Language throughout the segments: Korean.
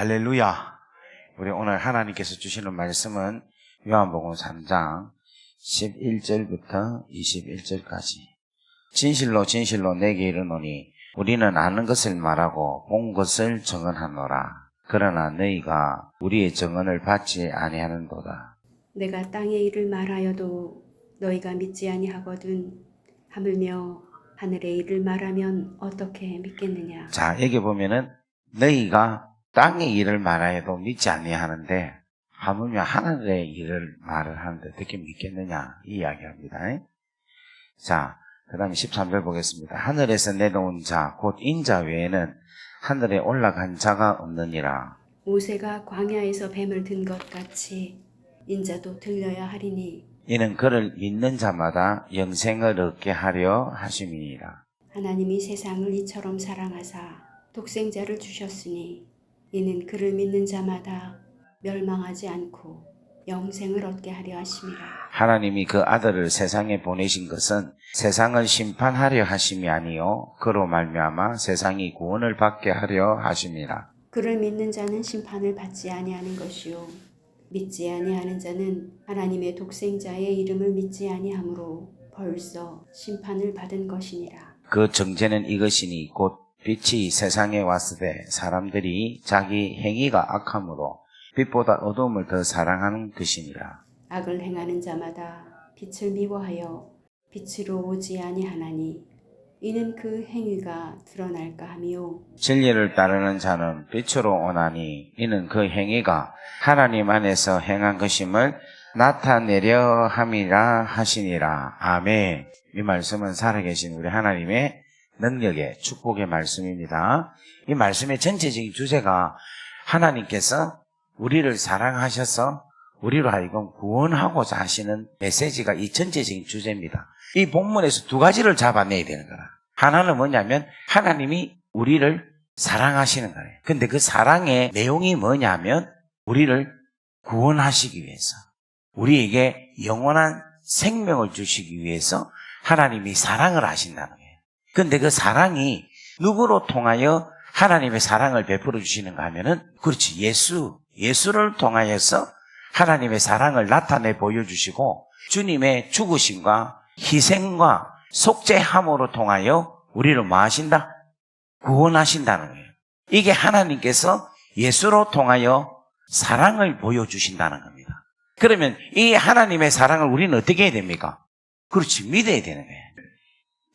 할렐루야. 우리 오늘 하나님께서 주시는 말씀은 요한복음 3장 11절부터 21절까지. 진실로 진실로 내게 이르노니 우리는 아는 것을 말하고 본 것을 증언하노라. 그러나 너희가 우리의 증언을 받지 아니하는도다. 내가 땅의 일을 말하여도 너희가 믿지 아니하거든. 하물며 하늘의 일을 말하면 어떻게 믿겠느냐. 자, 여기 보면은 너희가 땅의 일을 말하여도 믿지 아니하는데 하물며 하늘의 일을 말을 하는데 어떻게 믿겠느냐 이 이야기합니다. 자, 그 다음에 13절 보겠습니다. 하늘에서 내려온 자 곧 인자 외에는 하늘에 올라간 자가 없느니라. 모세가 광야에서 뱀을 든 것 같이 인자도 들려야 하리니 이는 그를 믿는 자마다 영생을 얻게 하려 하심이니라. 하나님이 세상을 이처럼 사랑하사 독생자를 주셨으니 이는 그를 믿는 자마다 멸망하지 않고 영생을 얻게 하려 하심이라. 하나님이 그 아들을 세상에 보내신 것은 세상을 심판하려 하심이 아니요 그로 말미암아 세상이 구원을 받게 하려 하심이라. 그를 믿는 자는 심판을 받지 아니하는 것이요 믿지 아니하는 자는 하나님의 독생자의 이름을 믿지 아니하므로 벌써 심판을 받은 것이니라. 그 정죄는 이것이니 곧 빛이 세상에 왔으되 사람들이 자기 행위가 악함으로 빛보다 어두움을 더 사랑하는 것이니라. 악을 행하는 자마다 빛을 미워하여 빛으로 오지 아니하나니 이는 그 행위가 드러날까 하며 진리를 따르는 자는 빛으로 오나니 이는 그 행위가 하나님 안에서 행한 것임을 나타내려 함이라 하시니라. 아멘. 이 말씀은 살아계신 우리 하나님의 능력의 축복의 말씀입니다. 이 말씀의 전체적인 주제가 하나님께서 우리를 사랑하셔서 우리로 하여금 구원하고자 하시는 메시지가 이 전체적인 주제입니다. 이 본문에서 두 가지를 잡아내야 되는 거라. 하나는 뭐냐면 하나님이 우리를 사랑하시는 거예요. 근데 그 사랑의 내용이 뭐냐면 우리를 구원하시기 위해서, 우리에게 영원한 생명을 주시기 위해서 하나님이 사랑을 하신다는 거예요. 근데 그 사랑이 누구로 통하여 하나님의 사랑을 베풀어 주시는가 하면은 그렇지, 예수를 통하여서 하나님의 사랑을 나타내 보여주시고 주님의 죽으심과 희생과 속죄함으로 통하여 우리를 뭐 하신다? 구원하신다는 거예요. 이게 하나님께서 예수로 통하여 사랑을 보여주신다는 겁니다. 그러면 이 하나님의 사랑을 우리는 어떻게 해야 됩니까? 그렇지, 믿어야 되는 거예요.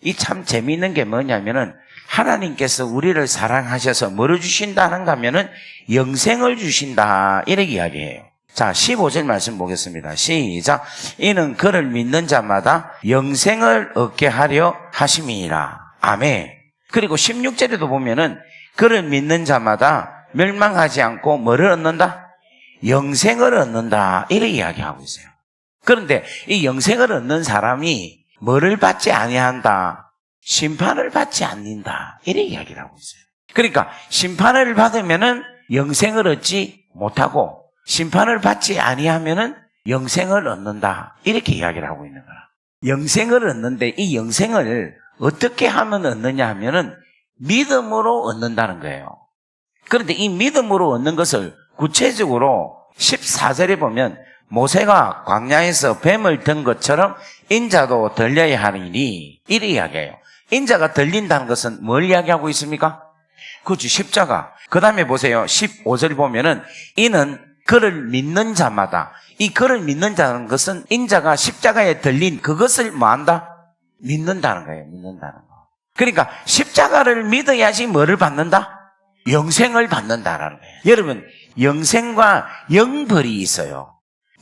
이 참 재미있는 게 뭐냐면은 하나님께서 우리를 사랑하셔서 뭐를 주신다는가 하면은 영생을 주신다 이렇게 이야기해요. 자, 15절 말씀 보겠습니다. 시작. 이는 그를 믿는 자마다 영생을 얻게 하려 하심이니라. 아멘. 그리고 16절에도 보면은 그를 믿는 자마다 멸망하지 않고 뭐를 얻는다? 영생을 얻는다 이렇게 이야기하고 있어요. 그런데 이 영생을 얻는 사람이 뭐를 받지 아니한다? 심판을 받지 않는다 이렇게 이야기를 하고 있어요. 그러니까 심판을 받으면은 영생을 얻지 못하고 심판을 받지 아니하면은 영생을 얻는다 이렇게 이야기를 하고 있는 거라. 영생을 얻는데 이 영생을 어떻게 하면 얻느냐 하면은 믿음으로 얻는다는 거예요. 그런데 이 믿음으로 얻는 것을 구체적으로 14절에 보면 모세가 광야에서 뱀을 든 것처럼 인자도 들려야 하리니 이렇게 이야기해요. 인자가 들린다는 것은 뭘 이야기하고 있습니까? 그렇죠, 십자가. 그 다음에 보세요. 15절 보면은 이는 그를 믿는 자마다, 이 그를 믿는 자는 것은 인자가 십자가에 들린 그것을 뭐 한다? 믿는다는 거예요. 믿는다는 거. 그러니까 십자가를 믿어야지 뭐를 받는다? 영생을 받는다라는 거예요. 여러분, 영생과 영벌이 있어요.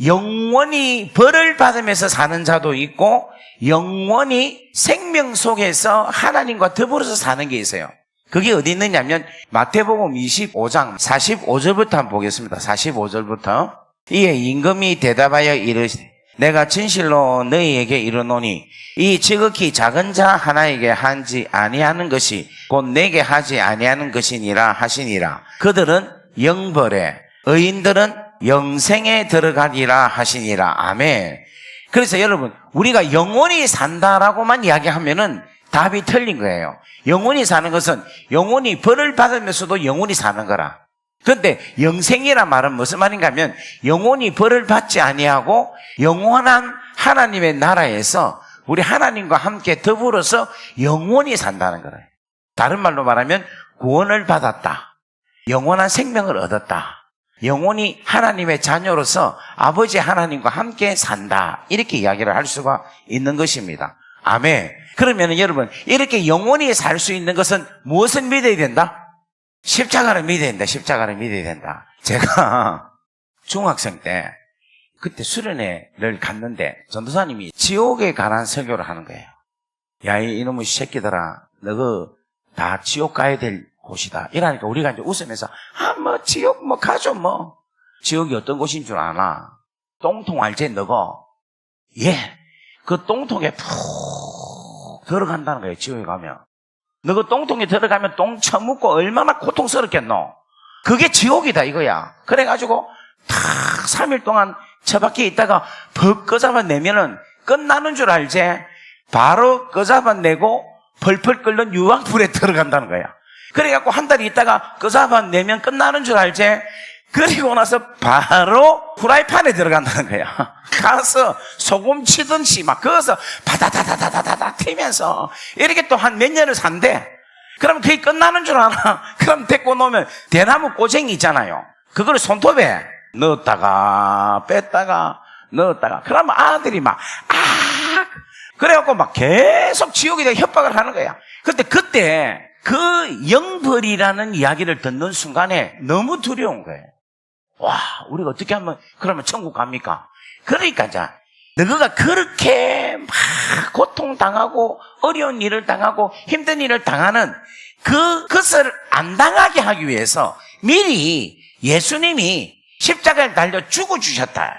영원히 벌을 받으면서 사는 자도 있고 영원히 생명 속에서 하나님과 더불어서 사는 게 있어요. 그게 어디 있느냐면 마태복음 25장 45절부터 한번 보겠습니다. 45절부터. 이에 임금이 대답하여 이르시되 내가 진실로 너희에게 이르노니 이 지극히 작은 자 하나에게 하지 아니하는 것이 곧 내게 하지 아니하는 것이니라 하시니라. 그들은 영벌에 의인들은 영생에 들어가리라 하시니라. 아멘. 그래서 여러분, 우리가 영원히 산다라고만 이야기하면은 답이 틀린 거예요. 영원히 사는 것은 영원히 벌을 받으면서도 영원히 사는 거라. 그런데 영생이란 말은 무슨 말인가 하면 영원히 벌을 받지 아니하고 영원한 하나님의 나라에서 우리 하나님과 함께 더불어서 영원히 산다는 거예요. 다른 말로 말하면 구원을 받았다. 영원한 생명을 얻었다. 영원히 하나님의 자녀로서 아버지 하나님과 함께 산다. 이렇게 이야기를 할 수가 있는 것입니다. 아멘. 그러면 여러분, 이렇게 영원히 살 수 있는 것은 무엇을 믿어야 된다? 십자가를 믿어야 된다. 십자가를 믿어야 된다. 제가 중학생 때 그때 수련회를 갔는데 전도사님이 지옥에 관한 설교를 하는 거예요. 야, 이놈의 새끼들아, 너그 다 지옥 가야 될 곳이다. 이러니까 우리가 이제 웃으면서 뭐 지옥 뭐 가죠 뭐. 지옥이 어떤 곳인 줄 아나? 똥통 알지 너거? 예. 그 똥통에 푹 들어간다는 거예요. 지옥에 가면. 너 그 똥통에 들어가면 똥 처먹고 얼마나 고통스럽겠노? 그게 지옥이다 이거야. 그래가지고 탁 3일 동안 처박혀 있다가 벅 꺼잡아내면은 끝나는 줄 알지? 바로 꺼잡아내고 펄펄 끓는 유황불에 들어간다는 거야. 그래갖고 한 달 있다가 꺼잡아내면 끝나는 줄 알지? 그리고 나서 바로 후라이팬에 들어간다는 거야. 가서 소금 치듯이 막 거기서 바다다다다다다 튀면서 이렇게 또 한 몇 년을 산대. 그럼 그게 끝나는 줄 알아. 그럼 데리고 놓으면 대나무 꼬쟁이 있잖아요. 그걸 손톱에 넣었다가 뺐다가 넣었다가 그러면 아들이 막 그래갖고 막 계속 지옥에 대해 협박을 하는 거야. 근데 그때 그 영벌이라는 이야기를 듣는 순간에 너무 두려운 거예요. 와, 우리가 어떻게 하면 그러면 천국 갑니까? 그러니까 자, 너가 그렇게 막 고통당하고 어려운 일을 당하고 힘든 일을 당하는 그것을 안 당하게 하기 위해서 미리 예수님이 십자가에 달려 죽어주셨다.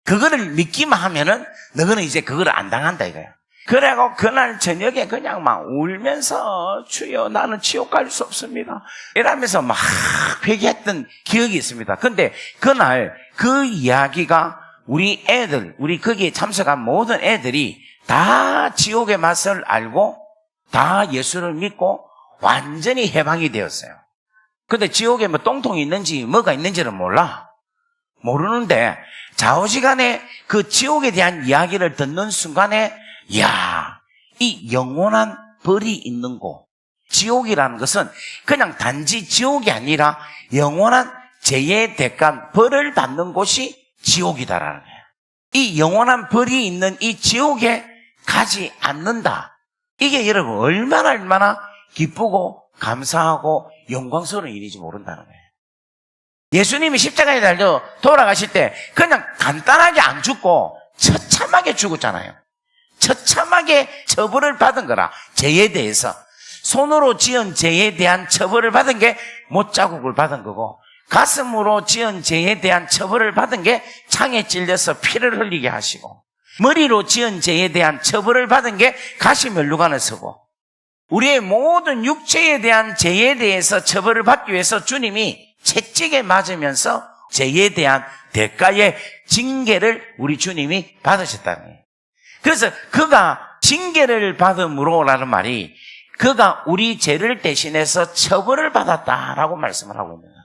그거를 믿기만 하면은 너는 이제 그걸 안 당한다 이거야. 그래고 그날 저녁에 그냥 막 울면서 주여 나는 지옥 갈 수 없습니다. 이러면서 막 회개했던 기억이 있습니다. 근데 그날 그 이야기가 우리 애들, 우리 거기에 참석한 모든 애들이 다 지옥의 맛을 알고 다 예수를 믿고 완전히 해방이 되었어요. 근데 지옥에 뭐 똥통이 있는지 뭐가 있는지는 몰라. 모르는데 좌우지간에 그 지옥에 대한 이야기를 듣는 순간에 야, 이 영원한 벌이 있는 곳. 지옥이라는 것은 그냥 단지 지옥이 아니라 영원한 죄의 대가 벌을 받는 곳이 지옥이다라는 거예요. 이 영원한 벌이 있는 이 지옥에 가지 않는다. 이게 여러분 얼마나 기쁘고 감사하고 영광스러운 일인지 모른다는 거예요. 예수님이 십자가에 달려 돌아가실 때 그냥 간단하게 안 죽고 처참하게 죽었잖아요. 처참하게 처벌을 받은 거라. 죄에 대해서 손으로 지은 죄에 대한 처벌을 받은 게 못자국을 받은 거고, 가슴으로 지은 죄에 대한 처벌을 받은 게 창에 찔려서 피를 흘리게 하시고, 머리로 지은 죄에 대한 처벌을 받은 게 가시면류관을 서고, 우리의 모든 육체에 대한 죄에 대해서 처벌을 받기 위해서 주님이 채찍에 맞으면서 죄에 대한 대가의 징계를 우리 주님이 받으셨다는 거예요. 그래서 그가 징계를 받음으로라는 말이 그가 우리 죄를 대신해서 처벌을 받았다라고 말씀을 하고 있는 거예요.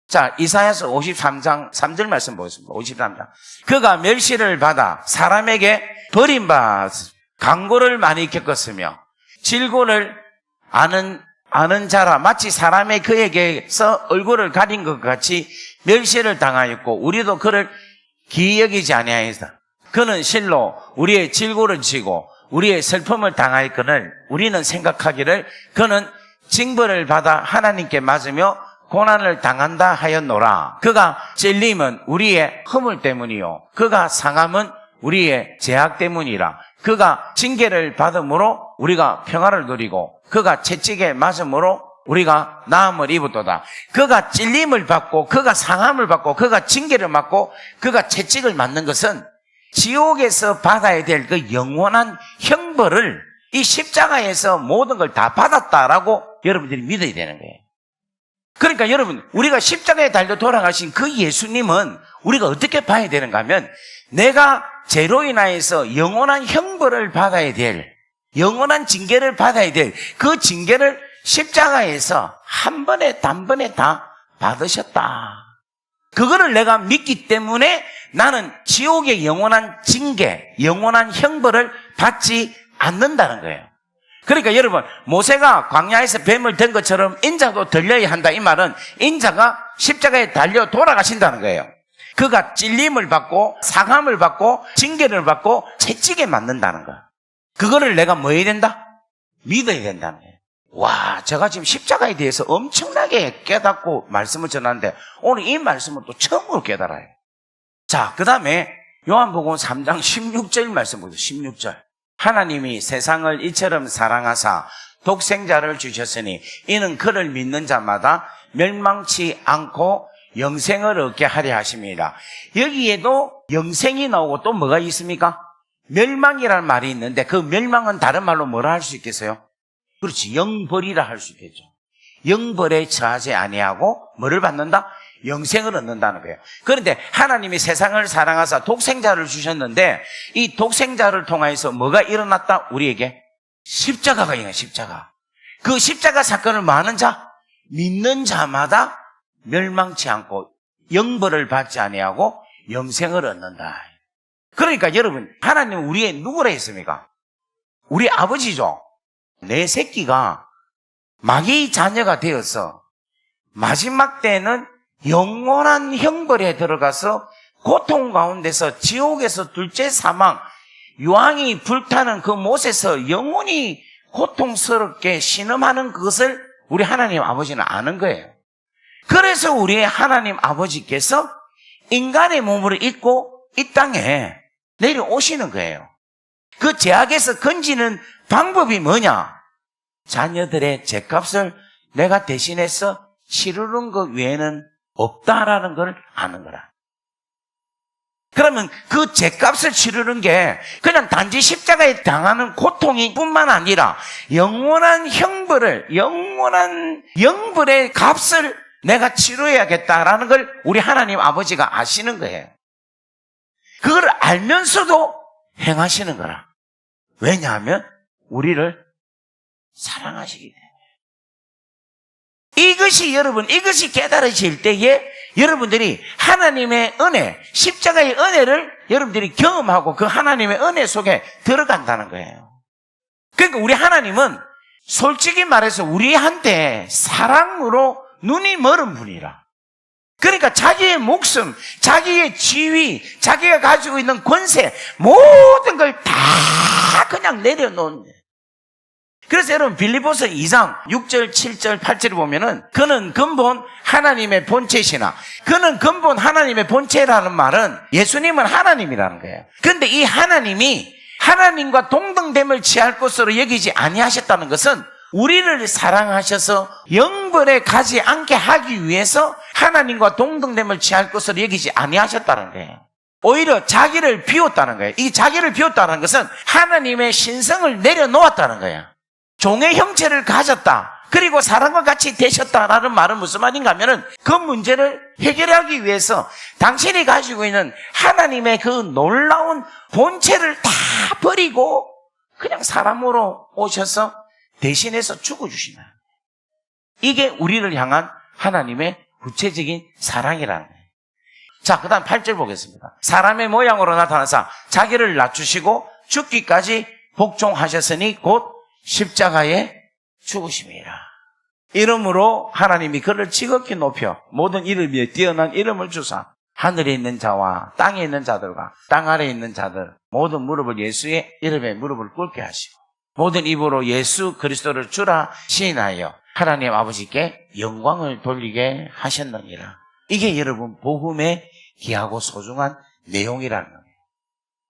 자, 이사야서 53장 3절 말씀 보겠습니다. 53장. 그가 멸시를 받아 사람에게 버림받아 강고를 많이 겪었으며 질고를 아는 자라 마치 사람의 그에게서 얼굴을 가린 것 같이 멸시를 당하였고 우리도 그를 기이 여기지 아니하였다. 그는 실로 우리의 질고를 지고 우리의 슬픔을 당하였거늘 우리는 생각하기를 그는 징벌을 받아 하나님께 맞으며 고난을 당한다 하였노라. 그가 찔림은 우리의 허물 때문이요 그가 상함은 우리의 죄악 때문이라. 그가 징계를 받음으로 우리가 평화를 누리고 그가 채찍에 맞음으로 우리가 나음을 입었도다. 그가 찔림을 받고 그가 상함을 받고 그가 징계를 받고 그가 채찍을 맞는 것은 지옥에서 받아야 될 그 영원한 형벌을 이 십자가에서 모든 걸 다 받았다라고 여러분들이 믿어야 되는 거예요. 그러니까 여러분, 우리가 십자가에 달려 돌아가신 그 예수님은 우리가 어떻게 봐야 되는가 하면 내가 죄로 인하여서 영원한 형벌을 받아야 될, 영원한 징계를 받아야 될 그 징계를 십자가에서 한 번에 단번에 다 받으셨다. 그거를 내가 믿기 때문에 나는 지옥의 영원한 징계, 영원한 형벌을 받지 않는다는 거예요. 그러니까 여러분, 모세가 광야에서 뱀을 든 것처럼 인자도 들려야 한다. 이 말은 인자가 십자가에 달려 돌아가신다는 거예요. 그가 찔림을 받고 상함을 받고 징계를 받고 채찍에 맞는다는 거예요. 그거를 내가 뭐 해야 된다? 믿어야 된다는 거예요. 와, 제가 지금 십자가에 대해서 엄청나게 깨닫고 말씀을 전하는데 오늘 이 말씀을 또 처음으로 깨달아요. 자, 그 다음에 요한복음 3장 16절 말씀 보세요. 16절. 하나님이 세상을 이처럼 사랑하사 독생자를 주셨으니 이는 그를 믿는 자마다 멸망치 않고 영생을 얻게 하려 하십니다. 여기에도 영생이 나오고 또 뭐가 있습니까? 멸망이라는 말이 있는데 그 멸망은 다른 말로 뭐라 할 수 있겠어요? 그렇지, 영벌이라 할 수 있겠죠. 영벌에 처하지 아니하고 뭐를 받는다? 영생을 얻는다는 거예요. 그런데 하나님이 세상을 사랑하사 독생자를 주셨는데 이 독생자를 통해서 뭐가 일어났다? 우리에게 십자가가 있는 십자가. 그 십자가 사건을 뭐 하는 자? 믿는 자마다 멸망치 않고 영벌을 받지 아니하고 영생을 얻는다. 그러니까 여러분, 하나님은 우리의 누구라 했습니까? 우리 아버지죠. 내 새끼가 마귀의 자녀가 되어서 마지막 때는 영원한 형벌에 들어가서 고통 가운데서 지옥에서 둘째 사망, 유황이 불타는 그 못에서 영원히 고통스럽게 신음하는 그것을 우리 하나님 아버지는 아는 거예요. 그래서 우리 하나님 아버지께서 인간의 몸을 입고 이 땅에 내려오시는 거예요. 그 죄악에서 건지는 방법이 뭐냐? 자녀들의 죄값을 내가 대신해서 치르는 것 외에는 없다라는 걸 아는 거라. 그러면 그 죄값을 치르는 게 그냥 단지 십자가에 당하는 고통이 뿐만 아니라 영원한 형벌을, 영원한 영벌의 값을 내가 치러야겠다라는 걸 우리 하나님 아버지가 아시는 거예요. 그걸 알면서도 행하시는 거라. 왜냐하면 우리를 사랑하시기 때문에. 이것이 여러분, 이것이 깨달아질 때에 여러분들이 하나님의 은혜, 십자가의 은혜를 여러분들이 경험하고 그 하나님의 은혜 속에 들어간다는 거예요. 그러니까 우리 하나님은 솔직히 말해서 우리한테 사랑으로 눈이 멀은 분이라. 그러니까 자기의 목숨, 자기의 지위, 자기가 가지고 있는 권세, 모든 걸 다 그냥 내려놓은 거예요. 그래서 여러분 빌립보서 2장 6절, 7절, 8절을 보면은 그는 근본 하나님의 본체시나, 그는 근본 하나님의 본체라는 말은 예수님은 하나님이라는 거예요. 그런데 이 하나님이 하나님과 동등됨을 취할 것으로 여기지 아니하셨다는 것은 우리를 사랑하셔서 영벌에 가지 않게 하기 위해서 하나님과 동등됨을 취할 것으로 여기지 아니하셨다는 거예요. 오히려 자기를 비웠다는 거예요. 이 자기를 비웠다는 것은 하나님의 신성을 내려놓았다는 거예요. 종의 형체를 가졌다. 그리고 사람과 같이 되셨다라는 말은 무슨 말인가 하면은 그 문제를 해결하기 위해서 당신이 가지고 있는 하나님의 그 놀라운 본체를 다 버리고 그냥 사람으로 오셔서 대신해서 죽어주시나. 이게 우리를 향한 하나님의 구체적인 사랑이라는 거예요. 자, 그 다음 8절 보겠습니다. 사람의 모양으로 나타나사 자기를 낮추시고 죽기까지 복종하셨으니 곧 십자가에 죽으심이라. 이름으로 하나님이 그를 지극히 높여 모든 이름 위에 뛰어난 이름을 주사 하늘에 있는 자와 땅에 있는 자들과 땅 아래에 있는 자들 모든 무릎을 예수의 이름에 무릎을 꿇게 하시고 모든 입으로 예수 그리스도를 주라 시인하여 하나님 아버지께 영광을 돌리게 하셨느니라. 이게 여러분 복음의 귀하고 소중한 내용이라는 거예요.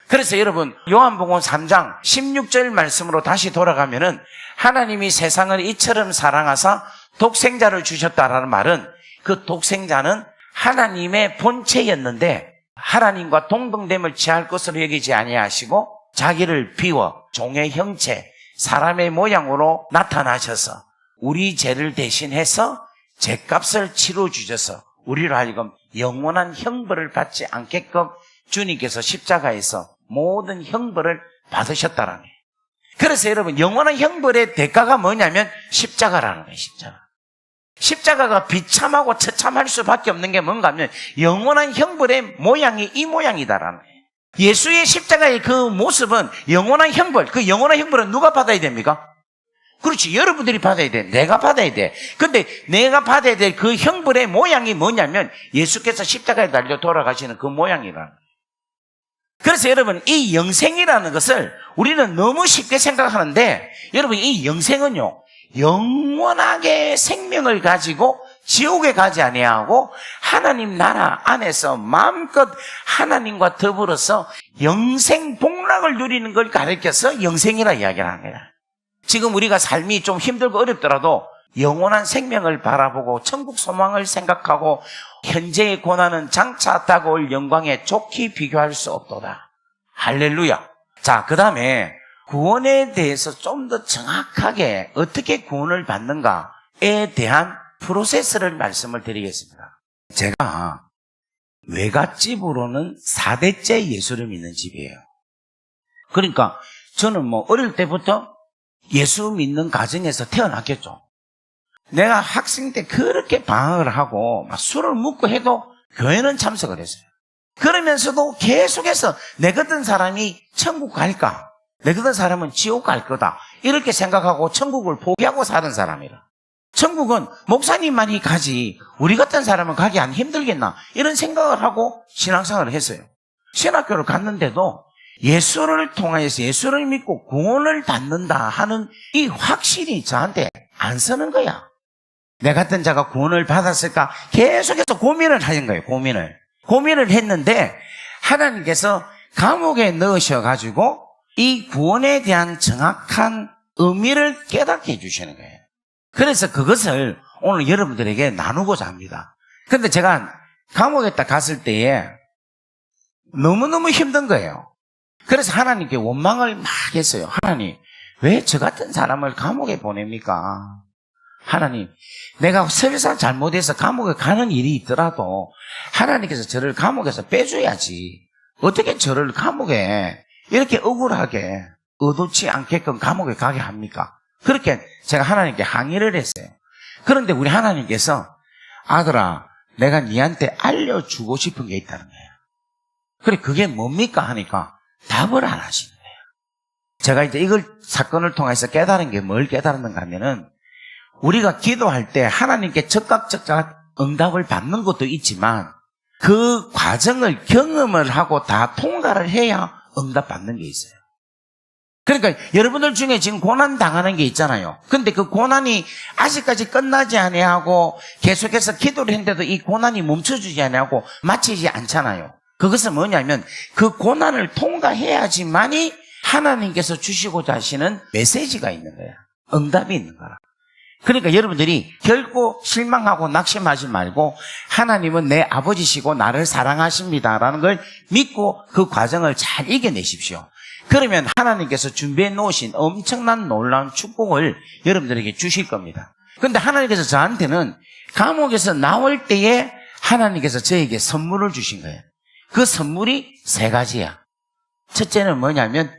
그래서 여러분 요한복음 3장 16절 말씀으로 다시 돌아가면은 하나님이 세상을 이처럼 사랑하사 독생자를 주셨다라는 말은 그 독생자는 하나님의 본체였는데 하나님과 동등됨을 취할 것으로 여기지 아니하시고 자기를 비워 종의 형체, 사람의 모양으로 나타나셔서 우리 죄를 대신해서 죄값을 치러주셔서 우리로 하여금 영원한 형벌을 받지 않게끔 주님께서 십자가에서 모든 형벌을 받으셨다라는 거예요. 그래서 여러분 영원한 형벌의 대가가 뭐냐면 십자가라는 거예요. 십자가. 십자가가 비참하고 처참할 수밖에 없는 게 뭔가 하면 영원한 형벌의 모양이 이 모양이다라는 거예요. 예수의 십자가의 그 모습은 영원한 형벌, 그 영원한 형벌은 누가 받아야 됩니까? 그렇지, 여러분들이 받아야 돼. 내가 받아야 돼. 근데 내가 받아야 될 그 형벌의 모양이 뭐냐면 예수께서 십자가에 달려 돌아가시는 그 모양이라는 거예요. 그래서 여러분, 이 영생이라는 것을 우리는 너무 쉽게 생각하는데, 여러분, 이 영생은요, 영원하게 생명을 가지고 지옥에 가지 아니하고 하나님 나라 안에서 마음껏 하나님과 더불어서 영생 복락을 누리는 걸 가르쳐서 영생이라 이야기를 합니다. 지금 우리가 삶이 좀 힘들고 어렵더라도 영원한 생명을 바라보고 천국 소망을 생각하고 현재의 고난은 장차 다가올 영광에 좋게 비교할 수 없도다. 할렐루야. 자, 그 다음에 구원에 대해서 좀 더 정확하게 어떻게 구원을 받는가에 대한 프로세스를 말씀을 드리겠습니다. 제가 외갓집으로는 4대째 예수를 믿는 집이에요. 그러니까 저는 뭐 어릴 때부터 예수 믿는 가정에서 태어났겠죠. 내가 학생 때 그렇게 방학을 하고 막 술을 먹고 해도 교회는 참석을 했어요. 그러면서도 계속해서 내 같은 사람이 천국 갈까? 내 같은 사람은 지옥 갈 거다. 이렇게 생각하고 천국을 포기하고 사는 사람이라. 천국은 목사님만이 가지 우리 같은 사람은 가기 안 힘들겠나? 이런 생각을 하고 신앙생활을 했어요. 신학교를 갔는데도 예수를 통하여서 예수를 믿고 구원을 받는다 하는 이 확신이 저한테 안 서는 거야. 내 같은 자가 구원을 받았을까? 계속해서 고민을 하는 거예요. 고민을 했는데 하나님께서 감옥에 넣으셔가지고 이 구원에 대한 정확한 의미를 깨닫게 해주시는 거예요. 그래서 그것을 오늘 여러분들에게 나누고자 합니다. 근데 제가 감옥에 딱 갔을 때에 너무너무 힘든 거예요. 그래서 하나님께 원망을 막 했어요. 하나님, 왜 저 같은 사람을 감옥에 보냅니까? 하나님, 내가 설사 잘못해서 감옥에 가는 일이 있더라도 하나님께서 저를 감옥에서 빼줘야지. 어떻게 저를 감옥에 이렇게 억울하게 의도치 않게끔 감옥에 가게 합니까? 그렇게 제가 하나님께 항의를 했어요. 그런데 우리 하나님께서 아들아, 내가 네한테 알려주고 싶은 게 있다는 거예요. 그래, 그게 뭡니까? 하니까 답을 안 하시는 거예요. 제가 이제 이걸 사건을 통해서 깨달은 게 뭘 깨달았는가 하면은 우리가 기도할 때 하나님께 즉각 응답을 받는 것도 있지만 그 과정을 경험을 하고 다 통과를 해야 응답 받는 게 있어요. 그러니까 여러분들 중에 지금 고난 당하는 게 있잖아요. 근데 그 고난이 아직까지 끝나지 아니하고 계속해서 기도를 했는데도 이 고난이 멈춰주지 아니하고 마치지 않잖아요. 그것은 뭐냐면 그 고난을 통과해야지만이 하나님께서 주시고자 하시는 메시지가 있는 거야. 응답이 있는 거라. 그러니까 여러분들이 결코 실망하고 낙심하지 말고 하나님은 내 아버지시고 나를 사랑하십니다라는 걸 믿고 그 과정을 잘 이겨내십시오. 그러면 하나님께서 준비해 놓으신 엄청난 놀라운 축복을 여러분들에게 주실 겁니다. 그런데 하나님께서 저한테는 감옥에서 나올 때에 하나님께서 저에게 선물을 주신 거예요. 그 선물이 3가지야. 첫째는 뭐냐면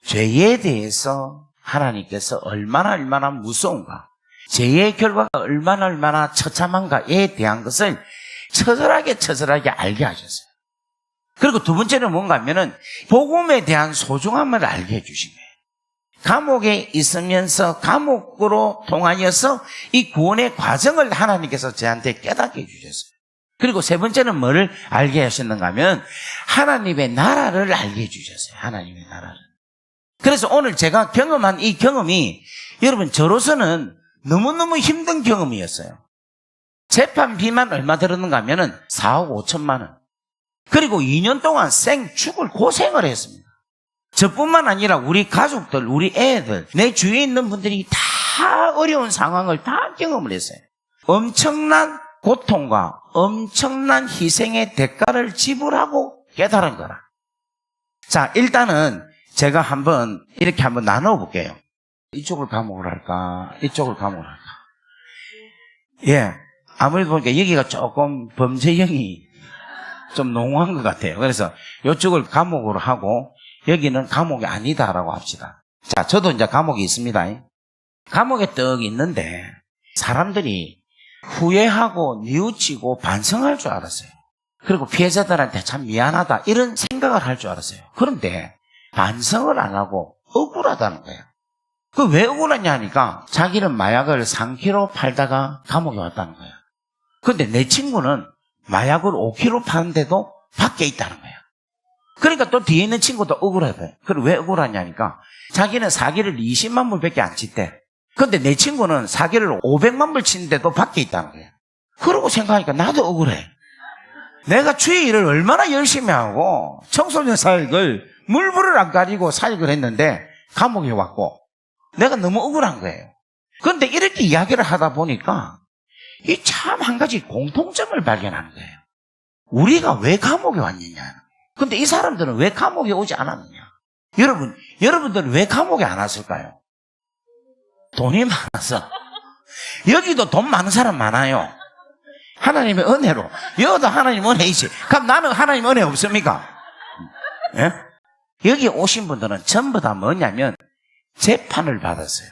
죄에 대해서 하나님께서 얼마나 무서운가, 죄의 결과가 얼마나 처참한가에 대한 것을 처절하게 알게 하셨어요. 그리고 두 번째는 뭔가 하면은 복음에 대한 소중함을 알게 해주신 거예요. 감옥에 있으면서 감옥으로 통하여서 이 구원의 과정을 하나님께서 저한테 깨닫게 해주셨어요. 그리고 세 번째는 뭐를 알게 하셨는가 하면 하나님의 나라를 알게 해주셨어요. 하나님의 나라를. 그래서 오늘 제가 경험한 이 경험이 여러분 저로서는 너무너무 힘든 경험이었어요. 재판비만 얼마 들었는가 하면은 4억 5천만 원. 그리고 2년 동안 죽을 고생을 했습니다. 저뿐만 아니라 우리 가족들, 우리 애들, 내 주위에 있는 분들이 다 어려운 상황을 다 경험을 했어요. 엄청난 고통과 엄청난 희생의 대가를 지불하고 깨달은 거라. 자, 일단은 제가 이렇게 한번 나눠볼게요. 이쪽을 감옥을 할까? 이쪽을 감옥을 할까? 예. 아무래도 보니까 여기가 조금 범죄형이 좀 농후한 것 같아요. 그래서 이쪽을 감옥으로 하고 여기는 감옥이 아니다라고 합시다. 자, 저도 이제 감옥이 있습니다. 감옥에 떡 있는데 사람들이 후회하고 뉘우치고 반성할 줄 알았어요. 그리고 피해자들한테 참 미안하다 이런 생각을 할 줄 알았어요. 그런데 반성을 안 하고 억울하다는 거예요. 그 왜 억울하냐 하니까 자기는 마약을 3kg 팔다가 감옥에 왔다는 거예요. 그런데 내 친구는 마약을 5kg 파는데도 밖에 있다는 거예요. 그러니까 또 뒤에 있는 친구도 억울하대요. 그럼 왜 억울하냐니까 자기는 사기를 20만 불밖에 안 쳤대. 그런데 내 친구는 사기를 500만 불 치는데도 밖에 있다는 거예요. 그러고 생각하니까 나도 억울해. 내가 주의 일을 얼마나 열심히 하고 청소년 사역을 물불을 안 가리고 사역을 했는데 감옥에 왔고 내가 너무 억울한 거예요. 그런데 이렇게 이야기를 하다 보니까 이 참 한 가지 공통점을 발견하는 거예요. 우리가 왜 감옥에 왔느냐. 근데 이 사람들은 왜 감옥에 오지 않았느냐. 여러분들은 왜 감옥에 안 왔을까요? 돈이 많아서. 여기도 돈 많은 사람 많아요. 하나님의 은혜로. 여기도 하나님 은혜 있지. 그럼 나는 하나님 은혜 없습니까? 예? 여기 오신 분들은 전부 다 뭐냐면 재판을 받았어요.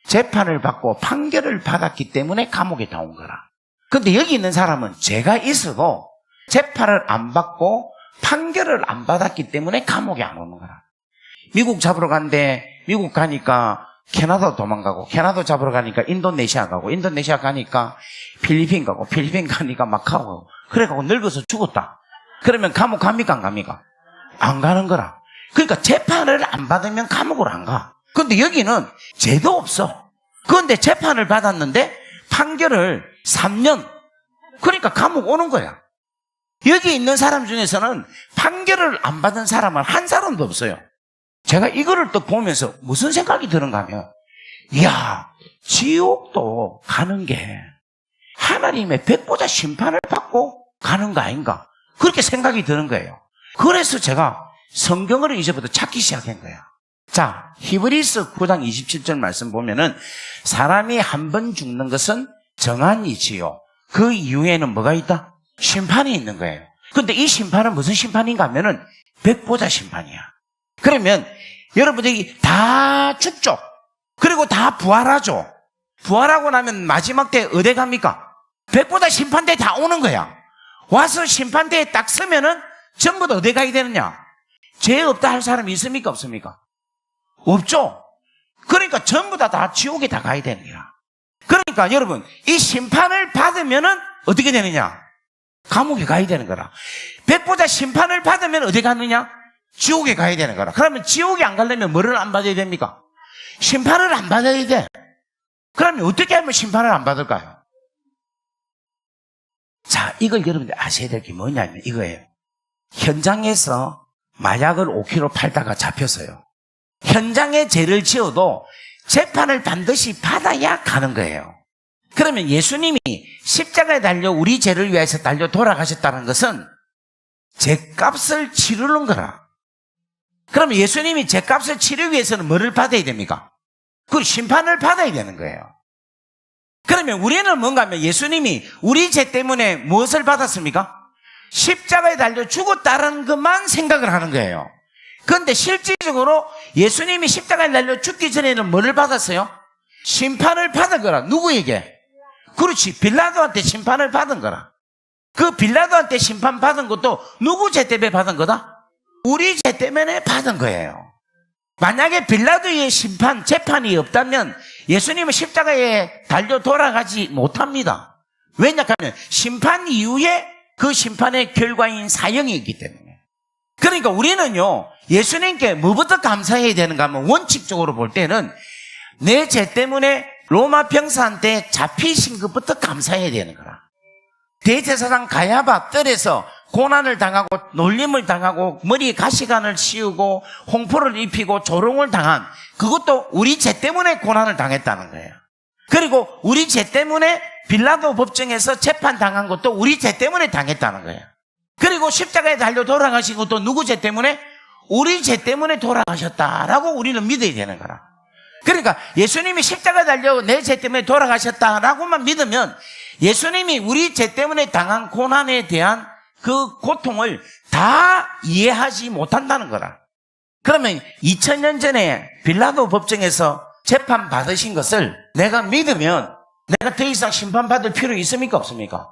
재판을 받고 판결을 받았기 때문에 감옥에 다 온 거라. 근데 여기 있는 사람은 죄가 있어도 재판을 안 받고 판결을 안 받았기 때문에 감옥에 안 오는 거라. 미국 잡으러 간대. 미국 가니까 캐나다 도망가고, 캐나다 잡으러 가니까 인도네시아 가고, 인도네시아 가니까 필리핀 가고, 필리핀 가니까 마카오 가고, 그래가고 늙어서 죽었다. 그러면 감옥 갑니까 안 갑니까? 안 가는 거라. 그러니까 재판을 안 받으면 감옥을 안 가. 근데 여기는 죄도 없어. 그런데 재판을 받았는데 판결을 3년. 그러니까 감옥 오는 거야. 여기 있는 사람 중에서는 판결을 안 받은 사람은 한 사람도 없어요. 제가 이거를 또 보면서 무슨 생각이 드는가 하면, 이야, 지옥도 가는 게 하나님의 백보자 심판을 받고 가는 거 아닌가? 그렇게 생각이 드는 거예요. 그래서 제가 성경을 이제부터 찾기 시작한 거야. 자, 히브리서 9장 27절 말씀 보면은 사람이 한 번 죽는 것은 정한이지요. 그 이후에는 뭐가 있다? 심판이 있는 거예요. 근데 이 심판은 무슨 심판인가 하면은 백보자 심판이야. 그러면 여러분들이 다 죽죠. 그리고 다 부활하죠. 부활하고 나면 마지막 때 어디 갑니까? 백보자 심판대에 다 오는 거야. 와서 심판대에 딱 서면은 전부 다 어디 가야 되느냐? 죄 없다 할 사람이 있습니까? 없습니까? 없죠. 그러니까 전부 다 지옥에 다 가야 되는 거야. 그러니까 여러분, 이 심판을 받으면은 어떻게 되느냐? 감옥에 가야 되는 거라. 백보자 심판을 받으면 어디 가느냐? 지옥에 가야 되는 거라. 그러면 지옥에 안 가려면 뭐를 안 받아야 됩니까? 심판을 안 받아야 돼. 그러면 어떻게 하면 심판을 안 받을까요? 자, 이걸 여러분들 아셔야 될 게 뭐냐면 이거예요. 현장에서 마약을 5kg 팔다가 잡혔어요. 현장에 죄를 지어도 재판을 반드시 받아야 가는 거예요. 그러면 예수님이 십자가에 달려 우리 죄를 위해서 달려 돌아가셨다는 것은 죄값을 치르는 거라. 그러면 예수님이 죄값을 치르기 위해서는 뭐를 받아야 됩니까? 그 심판을 받아야 되는 거예요. 그러면 우리는 뭔가 하면 예수님이 우리 죄 때문에 무엇을 받았습니까? 십자가에 달려 죽었다는 것만 생각을 하는 거예요. 그런데 실질적으로 예수님이 십자가에 달려 죽기 전에는 뭐를 받았어요? 심판을 받은 거라. 누구에게? 그렇지, 빌라도한테 심판을 받은 거라. 그 빌라도한테 심판 받은 것도 누구 죄 때문에 받은 거다? 우리 죄 때문에 받은 거예요. 만약에 빌라도의 심판, 재판이 없다면 예수님은 십자가에 달려 돌아가지 못합니다. 왜냐하면 심판 이후에 그 심판의 결과인 사형이 있기 때문에. 그러니까 우리는요, 예수님께 뭐부터 감사해야 되는가 하면 원칙적으로 볼 때는 내 죄 때문에 로마 병사한테 잡히신 것부터 감사해야 되는 거라. 대제사장 가야바 뜰에서 고난을 당하고 놀림을 당하고 머리에 가시관을 씌우고 홍포를 입히고 조롱을 당한 그것도 우리 죄 때문에 고난을 당했다는 거예요. 그리고 우리 죄 때문에 빌라도 법정에서 재판당한 것도 우리 죄 때문에 당했다는 거예요. 그리고 십자가에 달려 돌아가신 것도 누구 죄 때문에? 우리 죄 때문에 돌아가셨다라고 우리는 믿어야 되는 거라. 그러니까 예수님이 십자가에 달려 내 죄 때문에 돌아가셨다라고만 믿으면 예수님이 우리 죄 때문에 당한 고난에 대한 그 고통을 다 이해하지 못한다는 거라. 그러면 2000년 전에 빌라도 법정에서 재판 받으신 것을 내가 믿으면 내가 더 이상 심판받을 필요 있습니까? 없습니까?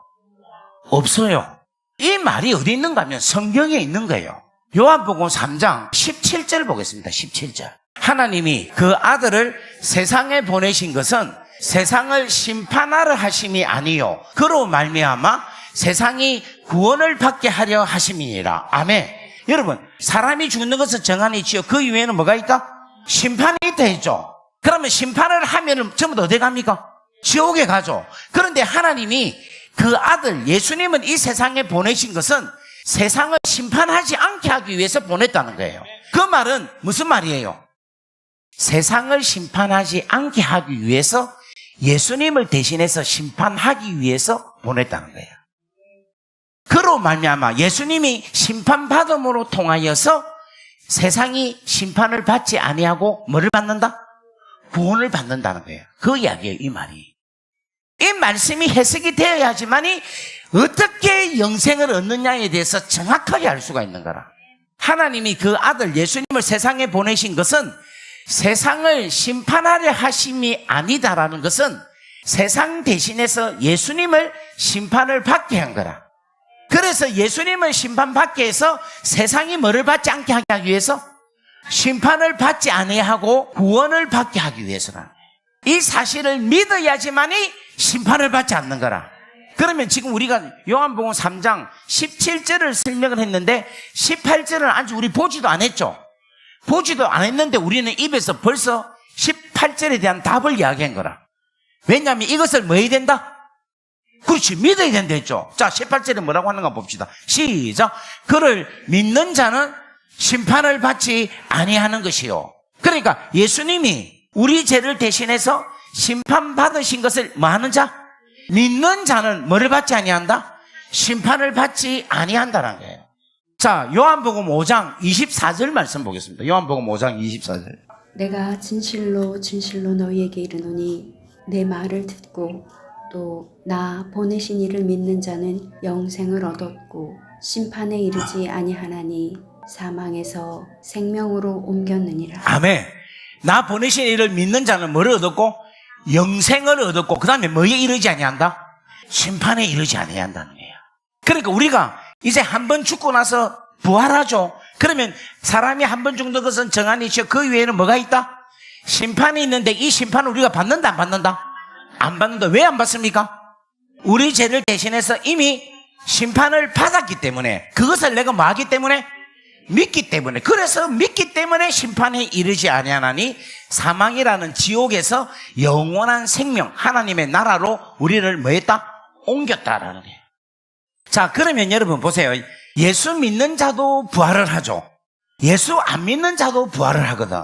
없어요. 이 말이 어디 있는가 하면 성경에 있는 거예요. 요한복음 3장 17절 보겠습니다. 17절. 하나님이 그 아들을 세상에 보내신 것은 세상을 심판하려 하심이 아니요 그로 말미암아 세상이 구원을 받게 하려 하심이니라. 아멘. 여러분, 사람이 죽는 것은 정한이 있지요. 그 이외에는 뭐가 있다? 심판이 있다 했죠. 그러면 심판을 하면은 전부 다 어디 갑니까? 지옥에 가죠. 그런데 하나님이 그 아들 예수님은 이 세상에 보내신 것은 세상을 심판하지 않게 하기 위해서 보냈다는 거예요. 그 말은 무슨 말이에요? 세상을 심판하지 않게 하기 위해서 예수님을 대신해서 심판하기 위해서 보냈다는 거예요. 그로 말미암아 예수님이 심판받음으로 통하여서 세상이 심판을 받지 아니하고 뭐를 받는다? 구원을 받는다는 거예요. 그 이야기예요, 이 말이. 이 말씀이 해석이 되어야지만이 어떻게 영생을 얻느냐에 대해서 정확하게 알 수가 있는 거라. 하나님이 그 아들 예수님을 세상에 보내신 것은 세상을 심판하려 하심이 아니다라는 것은 세상 대신해서 예수님을 심판을 받게 한 거라. 그래서 예수님을 심판받게 해서 세상이 뭐를 받지 않게 하기 위해서 심판을 받지 아니하고 구원을 받게 하기 위해서라. 이 사실을 믿어야지만이 심판을 받지 않는 거라. 그러면 지금 우리가 요한복음 3장 17절을 설명을 했는데 18절은 아직 우리 보지도 안 했죠. 보지도 안 했는데 우리는 입에서 벌써 18절에 대한 답을 이야기한 거라. 왜냐하면 이것을 뭐 해야 된다? 그렇지, 믿어야 된다 했죠. 자, 18절에 뭐라고 하는가 봅시다. 시작. 그를 믿는 자는 심판을 받지 아니하는 것이요. 그러니까 예수님이 우리 죄를 대신해서 심판받으신 것을 뭐 하는 자? 믿는 자는 뭐를 받지 아니한다? 심판을 받지 아니한다는 거예요. 자, 요한복음 5장 24절 말씀 보겠습니다. 요한복음 5장 24절. 내가 진실로 진실로 너희에게 이르노니 내 말을 듣고 또 나 보내신 이를 믿는 자는 영생을 얻었고 심판에 이르지 아니하나니 사망에서 생명으로 옮겼느니라. 아멘. 나 보내신 이를 믿는 자는 뭐를 얻었고? 영생을 얻었고 그 다음에 뭐에 이르지 아니한다? 심판에 이르지 아니한다는 거예요. 그러니까 우리가 이제 한 번 죽고 나서 부활하죠. 그러면 사람이 한 번 죽는 것은 정한이 있죠. 그 위에는 뭐가 있다? 심판이 있는데 이 심판을 우리가 받는다 안 받는다? 안 받는다. 왜 안 받습니까? 우리 죄를 대신해서 이미 심판을 받았기 때문에, 그것을 내가 뭐 하기 때문에? 믿기 때문에. 그래서 믿기 때문에 심판에 이르지 아니하나니 사망이라는 지옥에서 영원한 생명 하나님의 나라로 우리를 뭐 했다? 옮겼다라는 거예요. 자, 그러면 여러분 보세요. 예수 믿는 자도 부활을 하죠. 예수 안 믿는 자도 부활을 하거든.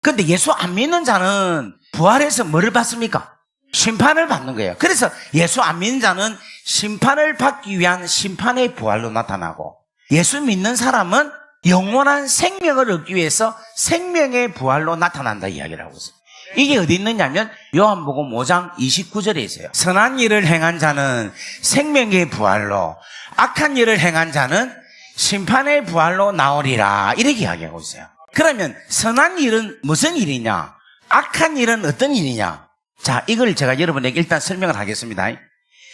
근데 예수 안 믿는 자는 부활해서 뭐를 받습니까? 심판을 받는 거예요. 그래서 예수 안 믿는 자는 심판을 받기 위한 심판의 부활로 나타나고, 예수 믿는 사람은 영원한 생명을 얻기 위해서 생명의 부활로 나타난다 이야기를 하고 있어요. 이게 어디 있느냐면 요한복음 5장 29절에 있어요. 선한 일을 행한 자는 생명의 부활로, 악한 일을 행한 자는 심판의 부활로 나오리라, 이렇게 이야기하고 있어요. 그러면 선한 일은 무슨 일이냐, 악한 일은 어떤 일이냐. 자, 이걸 제가 여러분에게 일단 설명을 하겠습니다.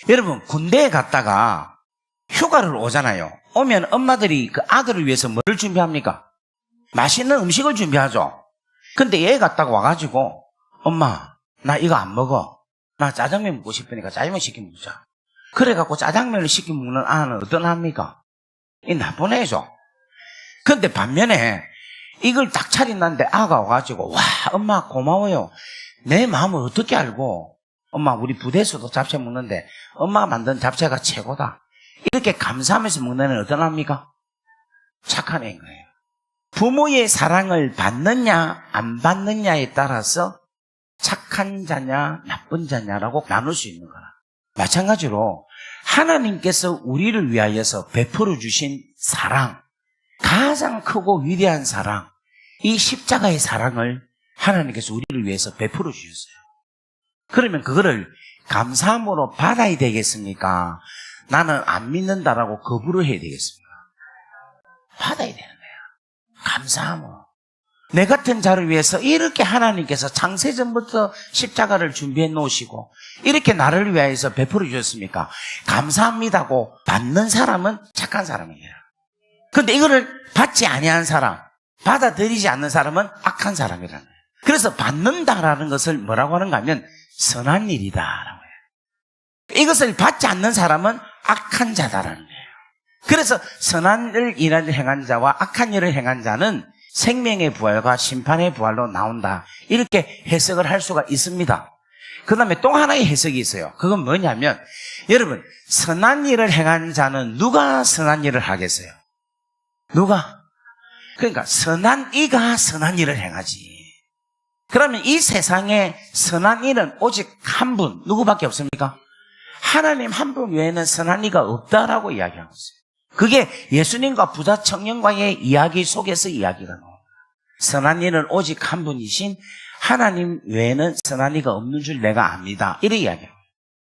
여러분, 군대에 갔다가 휴가를 오잖아요. 오면 엄마들이 그 아들을 위해서 뭐를 준비합니까? 맛있는 음식을 준비하죠. 근데 얘 갔다가 와가지고, 엄마, 나 이거 안 먹어. 나 짜장면 먹고 싶으니까 짜장면 시켜 먹자. 그래갖고 짜장면을 시켜 먹는 아는 어떤 아입니까? 이 나쁜 애죠. 근데 반면에 이걸 딱 차린다는데 아가 와가지고, 와, 엄마 고마워요. 내 마음을 어떻게 알고, 엄마 우리 부대에서도 잡채 먹는데 엄마가 만든 잡채가 최고다, 이렇게 감사하면서 먹는 애는 어떤 아입니까? 착한 애인 거예요. 부모의 사랑을 받느냐 안 받느냐에 따라서 착한 자냐 나쁜 자냐라고 나눌 수 있는 거라. 마찬가지로 하나님께서 우리를 위하여서 베풀어 주신 사랑, 가장 크고 위대한 사랑, 이 십자가의 사랑을 하나님께서 우리를 위해서 베풀어 주셨어요. 그러면 그거를 감사함으로 받아야 되겠습니까? 나는 안 믿는다라고 거부를 해야 되겠습니까? 받아야 되는 거야. 감사함으로. 내 같은 자를 위해서 이렇게 하나님께서 창세전부터 십자가를 준비해 놓으시고 이렇게 나를 위해서 베풀어 주셨습니까? 감사합니다고 받는 사람은 착한 사람이에요. 그런데 이거를 받지 아니한 사람, 받아들이지 않는 사람은 악한 사람이라는 거예요. 그래서 받는다라는 것을 뭐라고 하는가 하면 선한 일이다라고 해요. 이것을 받지 않는 사람은 악한 자다라는 거예요. 그래서 선한 일을 행한 자와 악한 일을 행한 자는 생명의 부활과 심판의 부활로 나온다. 이렇게 해석을 할 수가 있습니다. 그 다음에 또 하나의 해석이 있어요. 그건 뭐냐면 여러분, 선한 일을 행한 자는 누가 선한 일을 하겠어요? 누가? 그러니까 선한 이가 선한 일을 행하지. 그러면 이 세상에 선한 일은 오직 한 분, 누구밖에 없습니까? 하나님 한 분 외에는 선한 이가 없다라고 이야기하고 있어요. 그게 예수님과 부자 청년과의 이야기 속에서 이야기가 나옵니다. 선한 이는 오직 한 분이신 하나님 외에는 선한 이가 없는 줄 내가 압니다. 이렇게 이야기해요.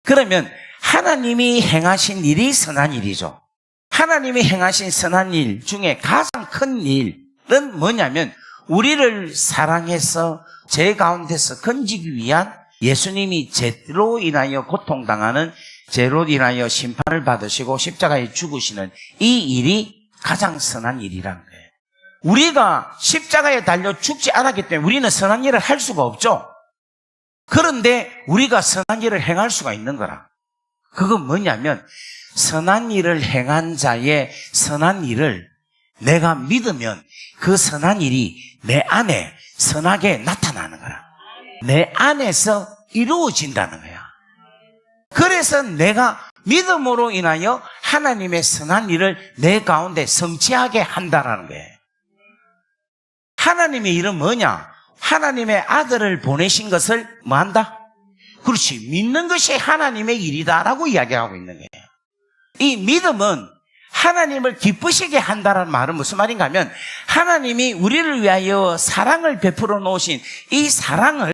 그러면 하나님이 행하신 일이 선한 일이죠. 하나님이 행하신 선한 일 중에 가장 큰 일은 뭐냐면 우리를 사랑해서 죄 가운데서 건지기 위한 예수님이 죄로 인하여 고통당하는, 죄로 인하여 심판을 받으시고 십자가에 죽으시는 이 일이 가장 선한 일이라는 거예요. 우리가 십자가에 달려 죽지 않았기 때문에 우리는 선한 일을 할 수가 없죠. 그런데 우리가 선한 일을 행할 수가 있는 거라. 그건 뭐냐면 선한 일을 행한 자의 선한 일을 내가 믿으면 그 선한 일이 내 안에 선하게 나타나는 거라. 내 안에서 이루어진다는 거야. 그래서 내가 믿음으로 인하여 하나님의 선한 일을 내 가운데 성취하게 한다는 거예요. 하나님의 일은 뭐냐? 하나님의 아들을 보내신 것을 뭐 한다? 그렇지, 믿는 것이 하나님의 일이다라고 이야기하고 있는 거예요. 이 믿음은 하나님을 기쁘시게 한다는 말은 무슨 말인가 하면 하나님이 우리를 위하여 사랑을 베풀어 놓으신 이 사랑을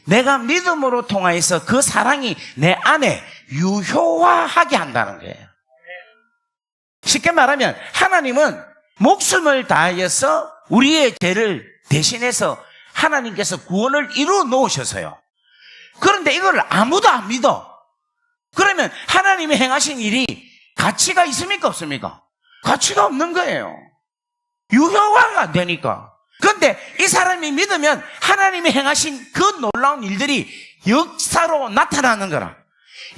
내가 믿음으로 통하여서 그 사랑이 내 안에 유효화하게 한다는 거예요. 쉽게 말하면 하나님은 목숨을 다하여서 우리의 죄를 대신해서 하나님께서 구원을 이루어 놓으셔서요. 그런데 이걸 아무도 안 믿어. 그러면 하나님이 행하신 일이 가치가 있습니까? 없습니까? 가치가 없는 거예요. 유효화가 안 되니까. 그런데 이 사람이 믿으면 하나님이 행하신 그 놀라운 일들이 역사로 나타나는 거라.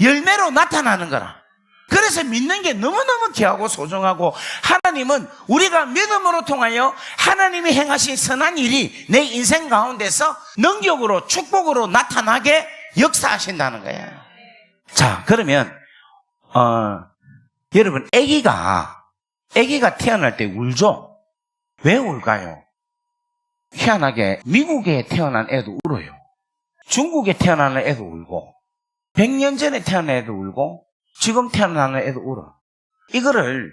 열매로 나타나는 거라. 그래서 믿는 게 너무너무 귀하고 소중하고 하나님은 우리가 믿음으로 통하여 하나님이 행하신 선한 일이 내 인생 가운데서 능력으로 축복으로 나타나게 역사하신다는 거예요. 자, 그러면 여러분, 아기가 태어날 때 울죠? 왜 울까요? 희한하게 미국에 태어난 애도 울어요. 중국에 태어나는 애도 울고 100년 전에 태어난 애도 울고 지금 태어나는 애도 울어. 이거를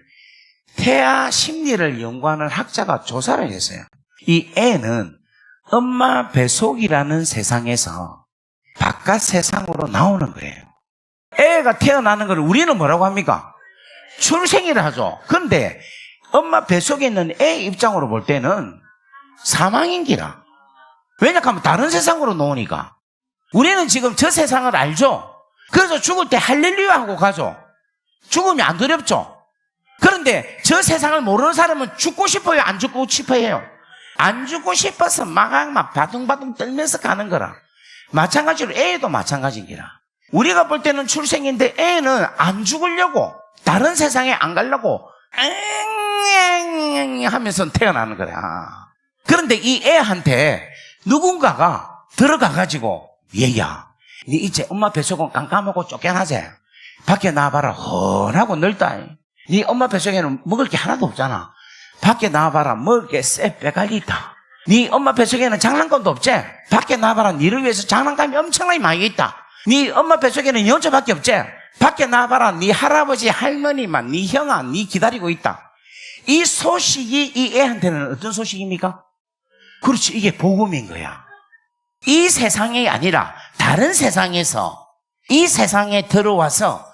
태아 심리를 연구하는 학자가 조사를 했어요. 이 애는 엄마 뱃속이라는 세상에서 바깥 세상으로 나오는 거예요. 애가 태어나는 걸 우리는 뭐라고 합니까? 출생이라 하죠. 그런데 엄마 뱃속에 있는 애 입장으로 볼 때는 사망인기라. 왜냐하면 다른 세상으로 놓으니까. 우리는 지금 저 세상을 알죠. 그래서 죽을 때 할렐루야 하고 가죠. 죽으면 안 두렵죠. 그런데 저 세상을 모르는 사람은 죽고 싶어요, 안 죽고 싶어요? 안 죽고 싶어서 막 바둥바둥 떨면서 가는 거라. 마찬가지로 애도 마찬가지인기라. 우리가 볼 때는 출생인데 애는 안 죽으려고 다른 세상에 안 가려고 하면서 태어나는 거야. 그런데 이 애한테 누군가가 들어가가지고 얘야, 네 이제 엄마 뱃속은 깜깜하고 쫓겨나지. 밖에 나와봐라. 훤하고 넓다. 네 엄마 뱃속에는 먹을 게 하나도 없잖아. 밖에 나와봐라. 먹을 게 쎄 빼갈리 있다. 네 엄마 뱃속에는 장난감도 없지. 밖에 나와봐라. 니를 위해서 장난감이 엄청나게 많이 있다. 네 엄마 뱃속에는 연초밖에 없지. 밖에 나와봐라. 네 할아버지 할머니만, 네 형아, 네 기다리고 있다. 이 소식이 이 애한테는 어떤 소식입니까? 그렇지, 이게 복음인 거야. 이 세상이 아니라 다른 세상에서 이 세상에 들어와서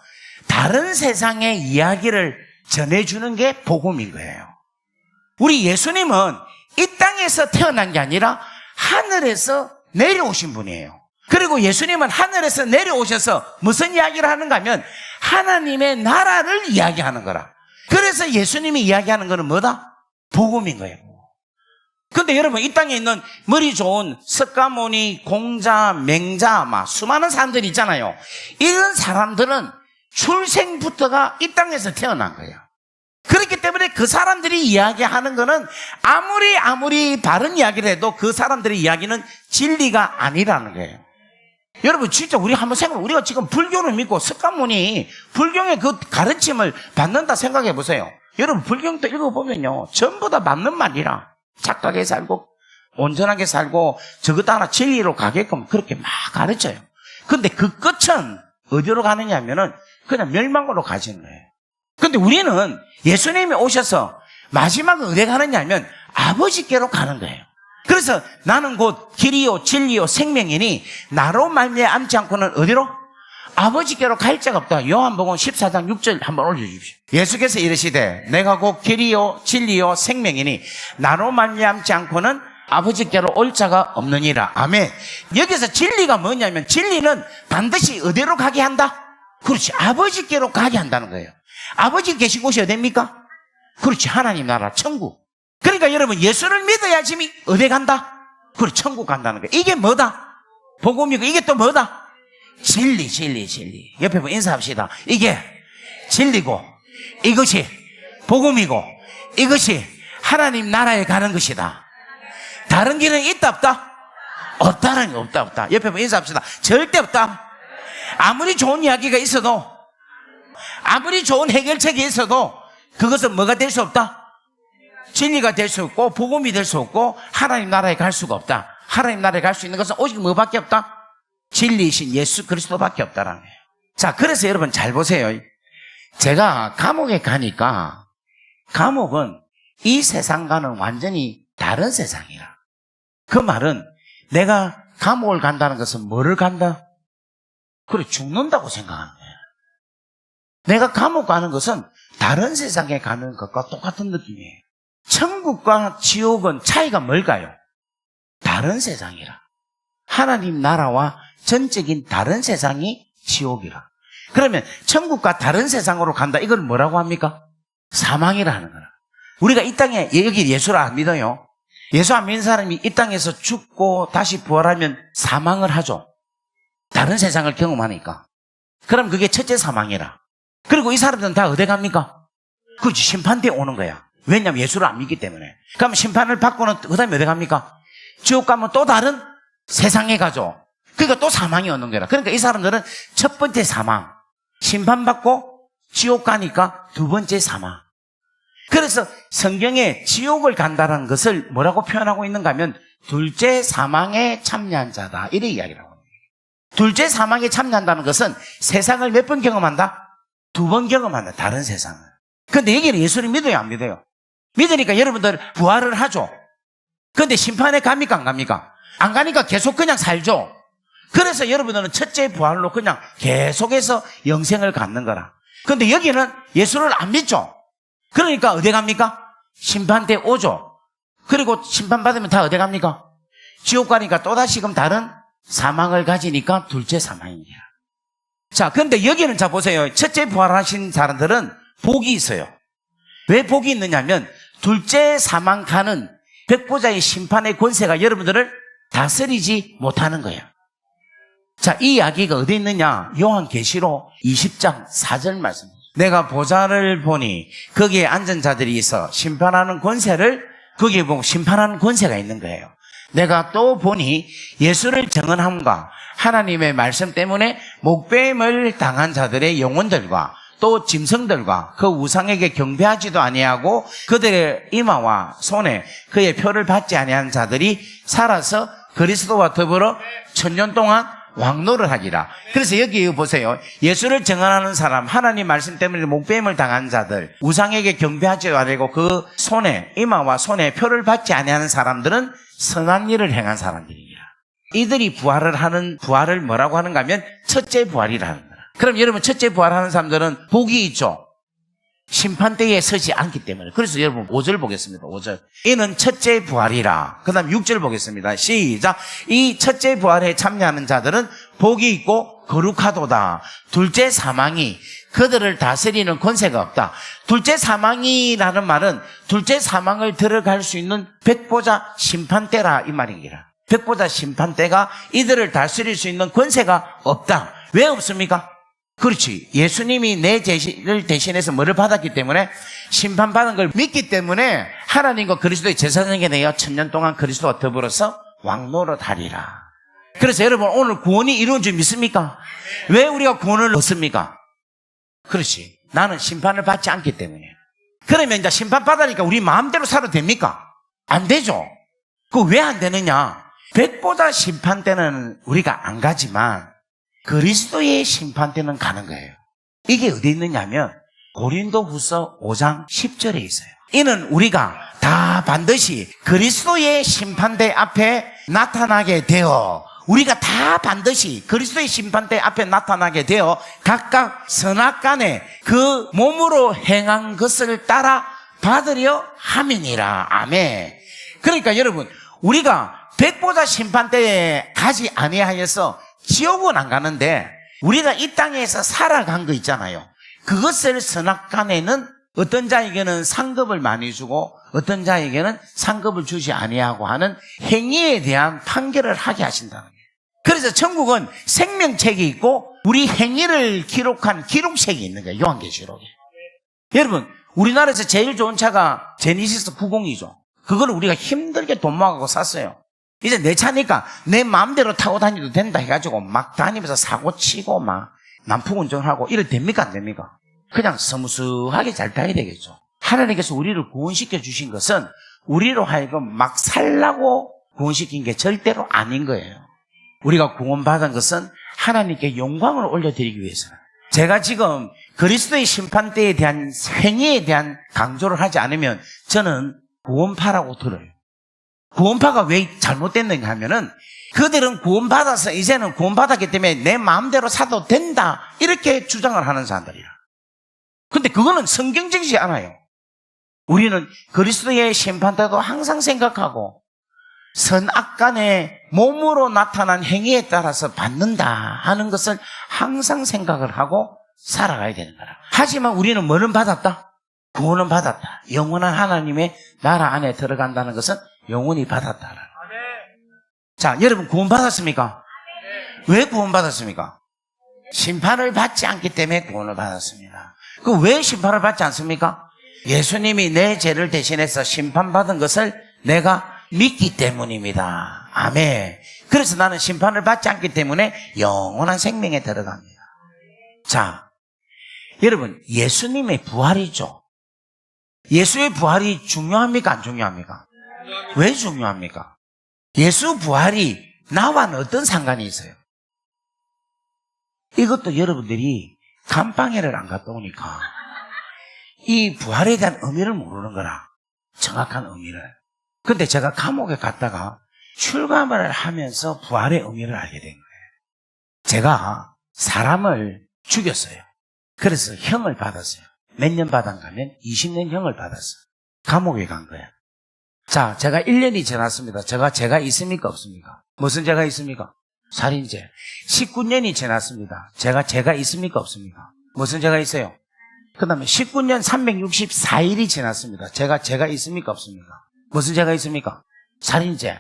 다른 세상의 이야기를 전해주는 게 복음인 거예요. 우리 예수님은 이 땅에서 태어난 게 아니라 하늘에서 내려오신 분이에요. 그리고 예수님은 하늘에서 내려오셔서 무슨 이야기를 하는가 하면 하나님의 나라를 이야기하는 거라. 그래서 예수님이 이야기하는 거는 뭐다? 복음인 거예요. 근데 여러분, 이 땅에 있는 머리 좋은 석가모니, 공자, 맹자, 막 수많은 사람들이 있잖아요. 이런 사람들은 출생부터가 이 땅에서 태어난 거예요. 그렇기 때문에 그 사람들이 이야기하는 거는 아무리 바른 이야기를 해도 그 사람들의 이야기는 진리가 아니라는 거예요. 여러분, 진짜 우리 한번 우리가 지금 불교를 믿고 석가모니 불경의 그 가르침을 받는다 생각해 보세요. 여러분, 불경도 읽어보면요, 전부 다 맞는 말이라. 착하게 살고 온전하게 살고 저것도 하나 진리로 가게끔 그렇게 막 가르쳐요. 근데 그 끝은 어디로 가느냐 하면은 그냥 멸망으로 가시는 거예요. 근데 우리는 예수님이 오셔서 마지막은 어디 가느냐 하면 아버지께로 가는 거예요. 그래서 나는 곧 길이요 진리요 생명이니 나로 말미암지 않고는 어디로? 아버지께로 갈 자가 없다. 요한복음 14장 6절 한번 올려주십시오. 예수께서 이르시되 내가 곧 길이요 진리요 생명이니 나로 말미암지 않고는 아버지께로 올 자가 없느니라. 아멘. 여기서 진리가 뭐냐면 진리는 반드시 어디로 가게 한다? 그렇지, 아버지께로 가게 한다는 거예요. 아버지 계신 곳이 어디입니까? 그렇지, 하나님 나라 천국. 그러니까 여러분, 예수를 믿어야지 어디 간다? 그래, 천국 간다는 거예요. 이게 뭐다? 복음이고 이게 또 뭐다? 진리. 옆에 보고 인사합시다. 이게 진리고 이것이 복음이고 이것이 하나님 나라에 가는 것이다. 다른 길은 있다 없다? 없다는 게 없다. 옆에 보고 인사합시다. 절대 없다. 아무리 좋은 이야기가 있어도 아무리 좋은 해결책이 있어도 그것은 뭐가 될 수 없다? 진리가 될 수 없고 복음이 될 수 없고 하나님 나라에 갈 수가 없다. 하나님 나라에 갈 수 있는 것은 오직 뭐밖에 없다? 진리이신 예수 그리스도밖에 없다라는 거예요. 자, 그래서 여러분 잘 보세요. 제가 감옥에 가니까 감옥은 이 세상과는 완전히 다른 세상이라. 그 말은 내가 감옥을 간다는 것은 뭐를 간다? 그래, 죽는다고 생각하는 거예요. 내가 감옥 가는 것은 다른 세상에 가는 것과 똑같은 느낌이에요. 천국과 지옥은 차이가 뭘까요? 다른 세상이라. 하나님 나라와 전적인 다른 세상이 지옥이라. 그러면 천국과 다른 세상으로 간다. 이걸 뭐라고 합니까? 사망이라 하는 거라. 우리가 이 땅에 여기 예수를 안 믿어요. 예수 안 믿는 사람이 이 땅에서 죽고 다시 부활하면 사망을 하죠. 다른 세상을 경험하니까. 그럼 그게 첫째 사망이라. 그리고 이 사람들은 다 어디 갑니까? 그렇지, 심판대에 오는 거야. 왜냐하면 예수를 안 믿기 때문에. 그럼 심판을 받고는 그 다음에 어디 갑니까? 지옥 가면 또 다른 세상에 가죠. 그러니까 또 사망이 오는 거라. 그러니까 이 사람들은 첫 번째 사망, 심판받고 지옥 가니까 두 번째 사망. 그래서 성경에 지옥을 간다는 것을 뭐라고 표현하고 있는가 하면 둘째 사망에 참여한 자다, 이렇게 이야기를 하고 있는 거예요. 둘째 사망에 참여한다는 것은 세상을 몇 번 경험한다? 두 번 경험한다, 다른 세상을. 그런데 여기는 예수를 믿어요, 안 믿어요? 믿으니까 여러분들 부활을 하죠. 그런데 심판에 갑니까, 안 갑니까? 안 가니까 계속 그냥 살죠. 그래서 여러분들은 첫째 부활로 그냥 계속해서 영생을 갖는 거라. 그런데 여기는 예수를 안 믿죠. 그러니까 어디 갑니까? 심판대 오죠. 그리고 심판받으면 다 어디 갑니까? 지옥 가니까 또다시 그럼 다른 사망을 가지니까 둘째 사망입니다. 자, 그런데 여기는 자 보세요. 첫째 부활하신 사람들은 복이 있어요. 왜 복이 있느냐면 둘째 사망 가는 백보자의 심판의 권세가 여러분들을 다스리지 못하는 거예요. 자, 이 이야기가 어디 있느냐? 요한계시록 20장 4절 말씀. 내가 보좌를 보니 거기에 앉은 자들이 있어 심판하는 권세를, 거기에 보고 심판하는 권세가 있는 거예요. 내가 또 보니 예수를 증언함과 하나님의 말씀 때문에 목배임을 당한 자들의 영혼들과 또 짐승들과 그 우상에게 경배하지도 아니하고 그들의 이마와 손에 그의 표를 받지 아니한 자들이 살아서 그리스도와 더불어 천년 동안 왕노를 하리라. 그래서 여기 보세요. 예수를 증언하는 사람, 하나님 말씀 때문에 목배임을 당한 자들, 우상에게 경배하지도 아니고 그 손에, 이마와 손에 표를 받지 아니하는 사람들은 선한 일을 행한 사람들이니라. 이들이 부활을 뭐라고 하는가 하면 첫째 부활이라는 거라. 그럼 여러분, 첫째 부활하는 사람들은 복이 있죠. 심판대에 서지 않기 때문에. 그래서 여러분 5절 보겠습니다. 5절. 이는 첫째 부활이라. 그 다음 6절 보겠습니다. 시작. 이 첫째 부활에 참여하는 자들은 복이 있고 거룩하도다. 둘째 사망이 그들을 다스리는 권세가 없다. 둘째 사망이라는 말은 둘째 사망을 들어갈 수 있는 백보자 심판대라 이 말이기라. 백보자 심판대가 이들을 다스릴 수 있는 권세가 없다. 왜 없습니까? 그렇지. 예수님이 내 죄를 대신해서 뭐를 받았기 때문에 심판받은 걸 믿기 때문에 하나님과 그리스도의 제사장이 되어 천년 동안 그리스도와 더불어서 왕노릇하리라. 그래서 여러분 오늘 구원이 이루어진 줄 믿습니까? 왜 우리가 구원을 얻습니까? 그렇지. 나는 심판을 받지 않기 때문에. 그러면 이제 심판받으니까 우리 마음대로 살아도 됩니까? 안 되죠. 그 왜 안 되느냐? 백보자 심판 때는 우리가 안 가지만 그리스도의 심판 때는 가는 거예요. 이게 어디 있느냐면 고린도후서 5장 10절에 있어요. 이는 우리가 다 반드시 그리스도의 심판대 앞에 나타나게 되어 우리가 다 반드시 그리스도의 심판대 앞에 나타나게 되어 각각 선악간에 그 몸으로 행한 것을 따라 받으려 함이니라. 아멘. 그러니까 여러분 우리가 백보자 심판대에 가지 아니하여서 지옥은 안 가는데 우리가 이 땅에서 살아간 거 있잖아요. 그것을 선악간에는 어떤 자에게는 상급을 많이 주고 어떤 자에게는 상급을 주지 아니하고 하는 행위에 대한 판결을 하게 하신다는 거예요. 그래서 천국은 생명책이 있고 우리 행위를 기록한 기록책이 있는 거예요. 요한계시록에. 여러분 우리나라에서 제일 좋은 차가 제니시스 90이죠. 그걸 우리가 힘들게 돈 모아가고 샀어요. 이제 내 차니까 내 마음대로 타고 다니도 된다 해가지고 막 다니면서 사고 치고 막 난폭 운전하고 이래 됩니까 안 됩니까? 그냥 서무스하게 잘 타야 되겠죠. 하나님께서 우리를 구원시켜 주신 것은 우리로 하여금 막 살라고 구원시킨 게 절대로 아닌 거예요. 우리가 구원받은 것은 하나님께 영광을 올려드리기 위해서는. 제가 지금 그리스도의 심판대에 대한 행위에 대한 강조를 하지 않으면 저는 구원파라고 들어요. 구원파가 왜 잘못됐는가 하면은 그들은 구원받아서 이제는 구원받았기 때문에 내 마음대로 사도 된다 이렇게 주장을 하는 사람들이라. 근데 그거는 성경적이지 않아요. 우리는 그리스도의 심판대도 항상 생각하고 선악간의 몸으로 나타난 행위에 따라서 받는다 하는 것을 항상 생각을 하고 살아가야 되는 거라. 하지만 우리는 뭐는 받았다? 구원은 받았다. 영원한 하나님의 나라 안에 들어간다는 것은 영원히 받았다. 자, 여러분 구원 받았습니까? 왜 구원 받았습니까? 심판을 받지 않기 때문에 구원을 받았습니다. 그 왜 심판을 받지 않습니까? 예수님이 내 죄를 대신해서 심판받은 것을 내가 믿기 때문입니다. 아멘. 그래서 나는 심판을 받지 않기 때문에 영원한 생명에 들어갑니다. 자, 여러분 예수님의 부활이죠. 예수의 부활이 중요합니까? 안 중요합니까? 왜 중요합니까? 예수 부활이 나와는 어떤 상관이 있어요? 이것도 여러분들이 감방회를 안 갔다 오니까 이 부활에 대한 의미를 모르는 거라. 정확한 의미를. 근데 제가 감옥에 갔다가 출감을 하면서 부활의 의미를 알게 된 거예요. 제가 사람을 죽였어요. 그래서 형을 받았어요. 몇 년 받았는가 하면 20년 형을 받았어요. 감옥에 간 거예요. 자, 제가 1년이 지났습니다. 제가 있습니까? 없습니까? 무슨 죄가 있습니까? 살인죄. 19년이 지났습니다. 제가 있습니까? 없습니까? 무슨 죄가 있어요? 그 다음에 19년 364일이 지났습니다. 제가 있습니까? 없습니까? 무슨 죄가 있습니까? 살인죄.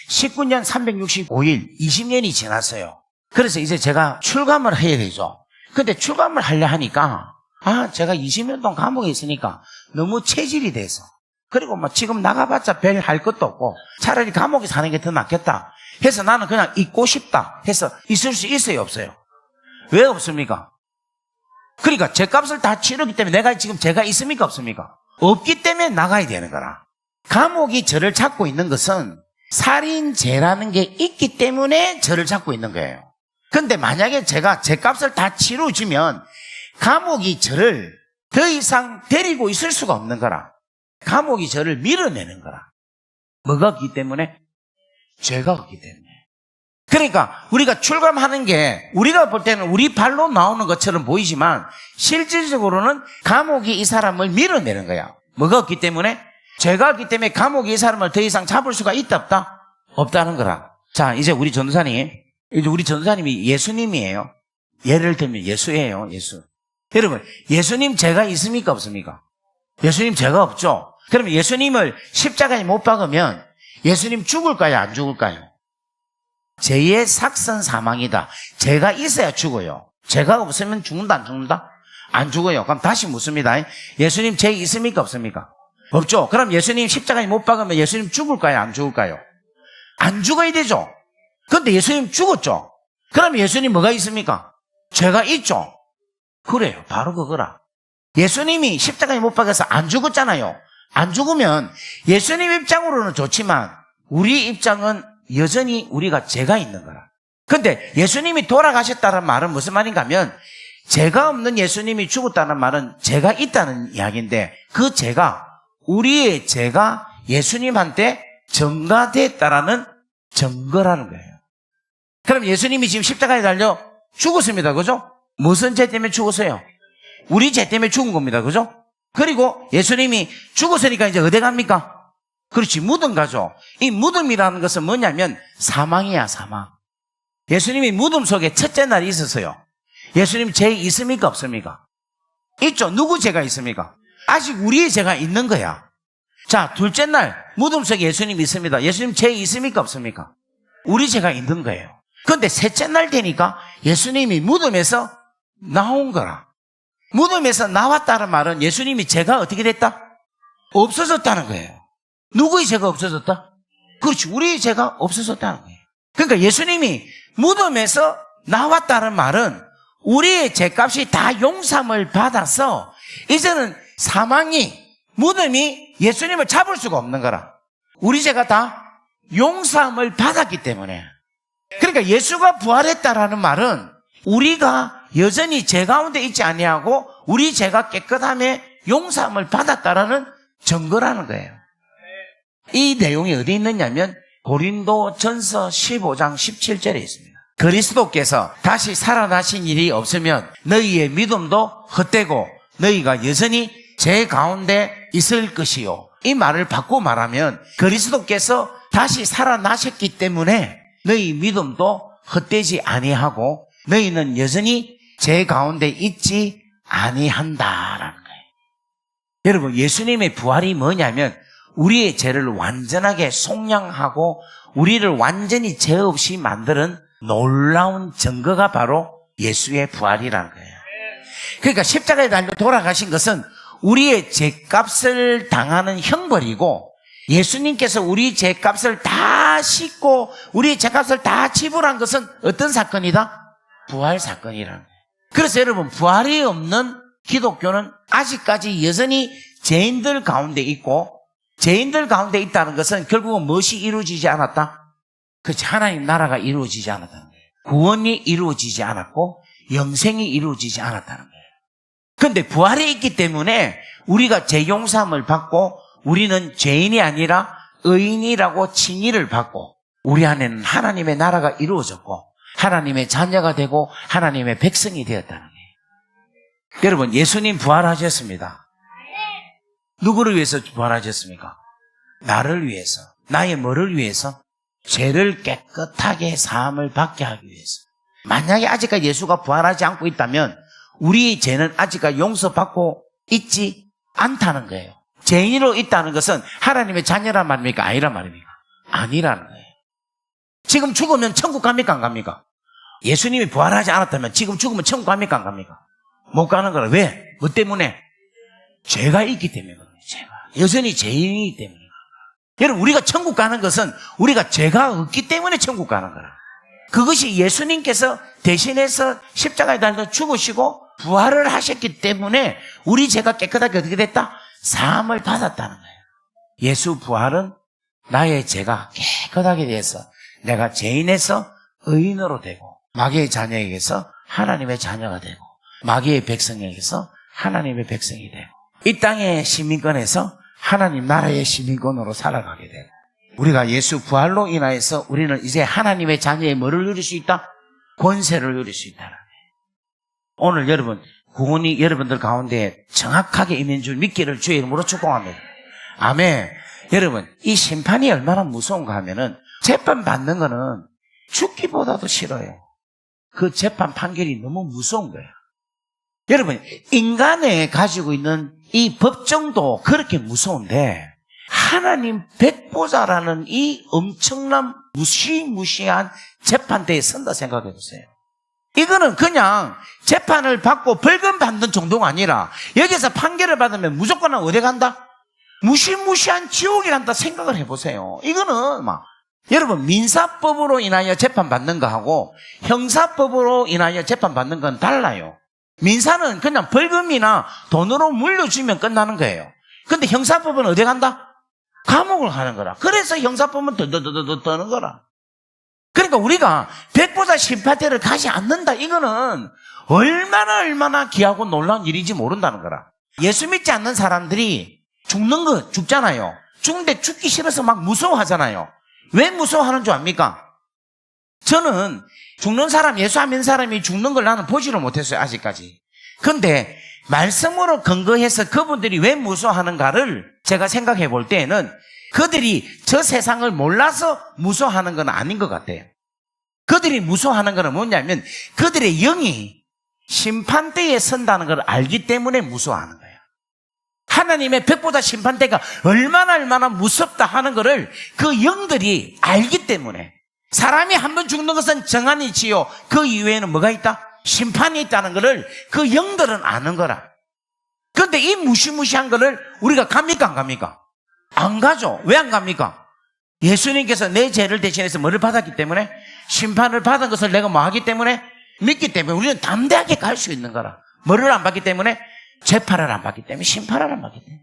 19년 365일, 20년이 지났어요. 그래서 이제 제가 출감을 해야 되죠. 근데 출감을 하려 하니까, 제가 20년 동안 감옥에 있으니까 너무 체질이 돼서. 그리고 뭐 지금 나가봤자 별 할 것도 없고 차라리 감옥에 사는 게 더 낫겠다 해서 나는 그냥 있고 싶다 해서 있을 수 있어요? 없어요? 왜 없습니까? 그러니까 죗값을 다 치르기 때문에 내가 지금 제가 있습니까? 없습니까? 없기 때문에 나가야 되는 거라. 감옥이 저를 찾고 있는 것은 살인죄라는 게 있기 때문에 저를 찾고 있는 거예요. 근데 만약에 제가 죗값을 다 치러주면 감옥이 저를 더 이상 데리고 있을 수가 없는 거라. 감옥이 저를 밀어내는 거라. 뭐가 없기 때문에? 죄가 없기 때문에. 그러니까 우리가 출감하는 게 우리가 볼 때는 우리 발로 나오는 것처럼 보이지만 실질적으로는 감옥이 이 사람을 밀어내는 거야. 뭐가 없기 때문에? 죄가 없기 때문에 감옥이 이 사람을 더 이상 잡을 수가 있다 없다? 없다는 거라. 자, 이제 우리 전도사님이 예수님이에요. 예를 들면 예수예요. 예수. 여러분, 예수님 죄가 있습니까 없습니까? 예수님 죄가 없죠. 그러면 예수님을 십자가에 못 박으면 예수님 죽을까요 안 죽을까요? 죄의 삭선 사망이다. 죄가 있어야 죽어요. 죄가 없으면 죽는다 안 죽는다? 안 죽어요. 그럼 다시 묻습니다. 예수님 죄 있습니까 없습니까? 없죠. 그럼 예수님 십자가에 못 박으면 예수님 죽을까요 안 죽을까요? 안 죽어야 되죠. 그런데 예수님 죽었죠. 그럼 예수님 뭐가 있습니까? 죄가 있죠. 그래요. 바로 그거라. 예수님이 십자가에 못 박아서 안 죽었잖아요. 안 죽으면 예수님 입장으로는 좋지만 우리 입장은 여전히 우리가 죄가 있는 거라. 근데 예수님이 돌아가셨다는 말은 무슨 말인가 하면 죄가 없는 예수님이 죽었다는 말은 죄가 있다는 이야기인데 그 죄가 우리의 죄가 예수님한테 전가됐다라는 증거라는 거예요. 그럼 예수님이 지금 십자가에 달려 죽었습니다. 그죠? 무슨 죄 때문에 죽었어요? 우리 죄 때문에 죽은 겁니다. 그죠? 그리고 예수님이 죽었으니까 이제 어디 갑니까? 그렇지, 무덤 가죠. 이 무덤이라는 것은 뭐냐면 사망이야, 사망. 예수님이 무덤 속에 첫째 날이 있었어요. 예수님 죄 있습니까 없습니까? 있죠. 누구 죄가 있습니까? 아직 우리의 죄가 있는 거야. 자, 둘째 날 무덤 속에 예수님이 있습니다. 예수님 죄 있습니까 없습니까? 우리 죄가 있는 거예요. 그런데 셋째 날 되니까 예수님이 무덤에서 나온 거라. 무덤에서 나왔다는 말은 예수님이 죄가 어떻게 됐다? 없어졌다는 거예요. 누구의 죄가 없어졌다? 그렇지, 우리의 죄가 없어졌다는 거예요. 그러니까 예수님이 무덤에서 나왔다는 말은 우리의 죄값이 다 용서함을 받아서 이제는 사망이, 무덤이 예수님을 잡을 수가 없는 거라. 우리 죄가 다 용서함을 받았기 때문에. 그러니까 예수가 부활했다라는 말은 우리가 여전히 죄 가운데 있지 아니하고 우리 죄가 깨끗함에 용서함을 받았다라는 증거라는 거예요. 이 내용이 어디 있느냐면 고린도전서 15장 17절에 있습니다. 그리스도께서 다시 살아나신 일이 없으면 너희의 믿음도 헛되고 너희가 여전히 죄 가운데 있을 것이요. 이 말을 바꾸고 말하면 그리스도께서 다시 살아나셨기 때문에 너희 믿음도 헛되지 아니하고 너희는 여전히 죄 가운데 있지 아니한다라는 거예요. 여러분, 예수님의 부활이 뭐냐면 우리의 죄를 완전하게 속량하고 우리를 완전히 죄 없이 만드는 놀라운 증거가 바로 예수의 부활이라는 거예요. 그러니까 십자가에 달려 돌아가신 것은 우리의 죄값을 당하는 형벌이고 예수님께서 우리 죄값을 다 씻고 우리의 죄값을 다 지불한 것은 어떤 사건이다? 부활 사건이라는 거예요. 그래서 여러분, 부활이 없는 기독교는 아직까지 여전히 죄인들 가운데 있고 죄인들 가운데 있다는 것은 결국은 무엇이 이루어지지 않았다? 그렇지, 하나님 나라가 이루어지지 않았다는 거예요. 구원이 이루어지지 않았고 영생이 이루어지지 않았다는 거예요. 그런데 부활이 있기 때문에 우리가 죄 용서함을 받고 우리는 죄인이 아니라 의인이라고 칭의를 받고 우리 안에는 하나님의 나라가 이루어졌고 하나님의 자녀가 되고 하나님의 백성이 되었다는 거예요. 여러분, 예수님 부활하셨습니다. 누구를 위해서 부활하셨습니까? 나를 위해서. 나의 뭐를 위해서? 죄를 깨끗하게 사함을 받게 하기 위해서. 만약에 아직까지 예수가 부활하지 않고 있다면 우리의 죄는 아직까지 용서받고 있지 않다는 거예요. 죄인으로 있다는 것은 하나님의 자녀란 말입니까? 아니란 말입니까? 아니라는 거예요. 지금 죽으면 천국 갑니까? 안 갑니까? 예수님이 부활하지 않았다면 지금 죽으면 천국 갑니까? 안 갑니까? 못 가는 거라. 왜? 뭐 때문에? 죄가 있기 때문에 그래요. 죄가. 여전히 죄인이기 때문에. 여러분, 우리가 천국 가는 것은 우리가 죄가 없기 때문에 천국 가는 거라. 그것이 예수님께서 대신해서 십자가에 달려 죽으시고 부활을 하셨기 때문에 우리 죄가 깨끗하게 어떻게 됐다? 사함을 받았다는 거예요. 예수 부활은 나의 죄가 깨끗하게 돼서 내가 죄인에서 의인으로 되고 마귀의 자녀에게서 하나님의 자녀가 되고 마귀의 백성에게서 하나님의 백성이 되고 이 땅의 시민권에서 하나님 나라의 시민권으로 살아가게 되고 우리가 예수 부활로 인하여서 우리는 이제 하나님의 자녀의 뭐를 누릴 수 있다? 권세를 누릴 수 있다. 오늘 여러분, 구원이 여러분들 가운데 정확하게 있는 줄 믿기를 주의 이름으로 축복합니다. 아멘. 여러분, 이 심판이 얼마나 무서운가 하면은 재판 받는 거는 죽기보다도 싫어요. 그 재판 판결이 너무 무서운 거예요. 여러분, 인간에 가지고 있는 이 법정도 그렇게 무서운데 하나님 백보자라는 이 엄청난 무시무시한 재판대에 선다 생각해 보세요. 이거는 그냥 재판을 받고 벌금 받는 정도가 아니라 여기서 판결을 받으면 무조건 어디 간다? 무시무시한 지옥에 간다 생각을 해보세요. 이거는 여러분, 민사법으로 인하여 재판받는 거하고 형사법으로 인하여 재판받는 건 달라요. 민사는 그냥 벌금이나 돈으로 물려주면 끝나는 거예요. 근데 형사법은 어디 간다? 감옥을 가는 거라. 그래서 형사법은 더 떠는 거라. 그러니까 우리가 백보자 심판대를 가지 않는다. 이거는 얼마나 귀하고 놀라운 일인지 모른다는 거라. 예수 믿지 않는 사람들이 죽는 거 죽잖아요. 죽는데 죽기 싫어서 막 무서워하잖아요. 왜 무서워하는 줄 압니까? 저는 죽는 사람, 예수 안 믿는 사람이 죽는 걸 나는 보지를 못했어요, 아직까지. 근데 말씀으로 근거해서 그분들이 왜 무서워하는가를 제가 생각해 볼 때에는 그들이 저 세상을 몰라서 무서워하는 건 아닌 것 같아요. 그들이 무서워하는 건 뭐냐면 그들의 영이 심판대에 선다는 걸 알기 때문에 무서워하는 거예요. 하나님의 백보자 심판대가 얼마나 무섭다 하는 것을 그 영들이 알기 때문에, 사람이 한 번 죽는 것은 정한이지요. 그 이외에는 뭐가 있다? 심판이 있다는 것을 그 영들은 아는 거라. 그런데 이 무시무시한 것을 우리가 갑니까 안 갑니까? 안 가죠. 왜 안 갑니까? 예수님께서 내 죄를 대신해서 뭐를 받았기 때문에, 심판을 받은 것을 내가 뭐 하기 때문에, 믿기 때문에 우리는 담대하게 갈 수 있는 거라. 뭐를 안 받기 때문에? 재판을 안 받기 때문에, 심판을 안 받기 때문에.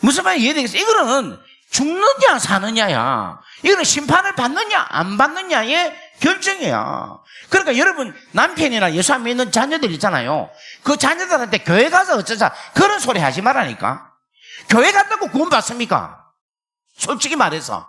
무슨 말인지 이해되겠어요? 이거는 죽느냐 사느냐야. 이거는 심판을 받느냐 안 받느냐의 결정이야. 그러니까 여러분, 남편이나 예수 안 믿는 자녀들 있잖아요. 그 자녀들한테 교회 가서 어쩌자 그런 소리 하지 말라니까. 교회 간다고 구원 받습니까? 솔직히 말해서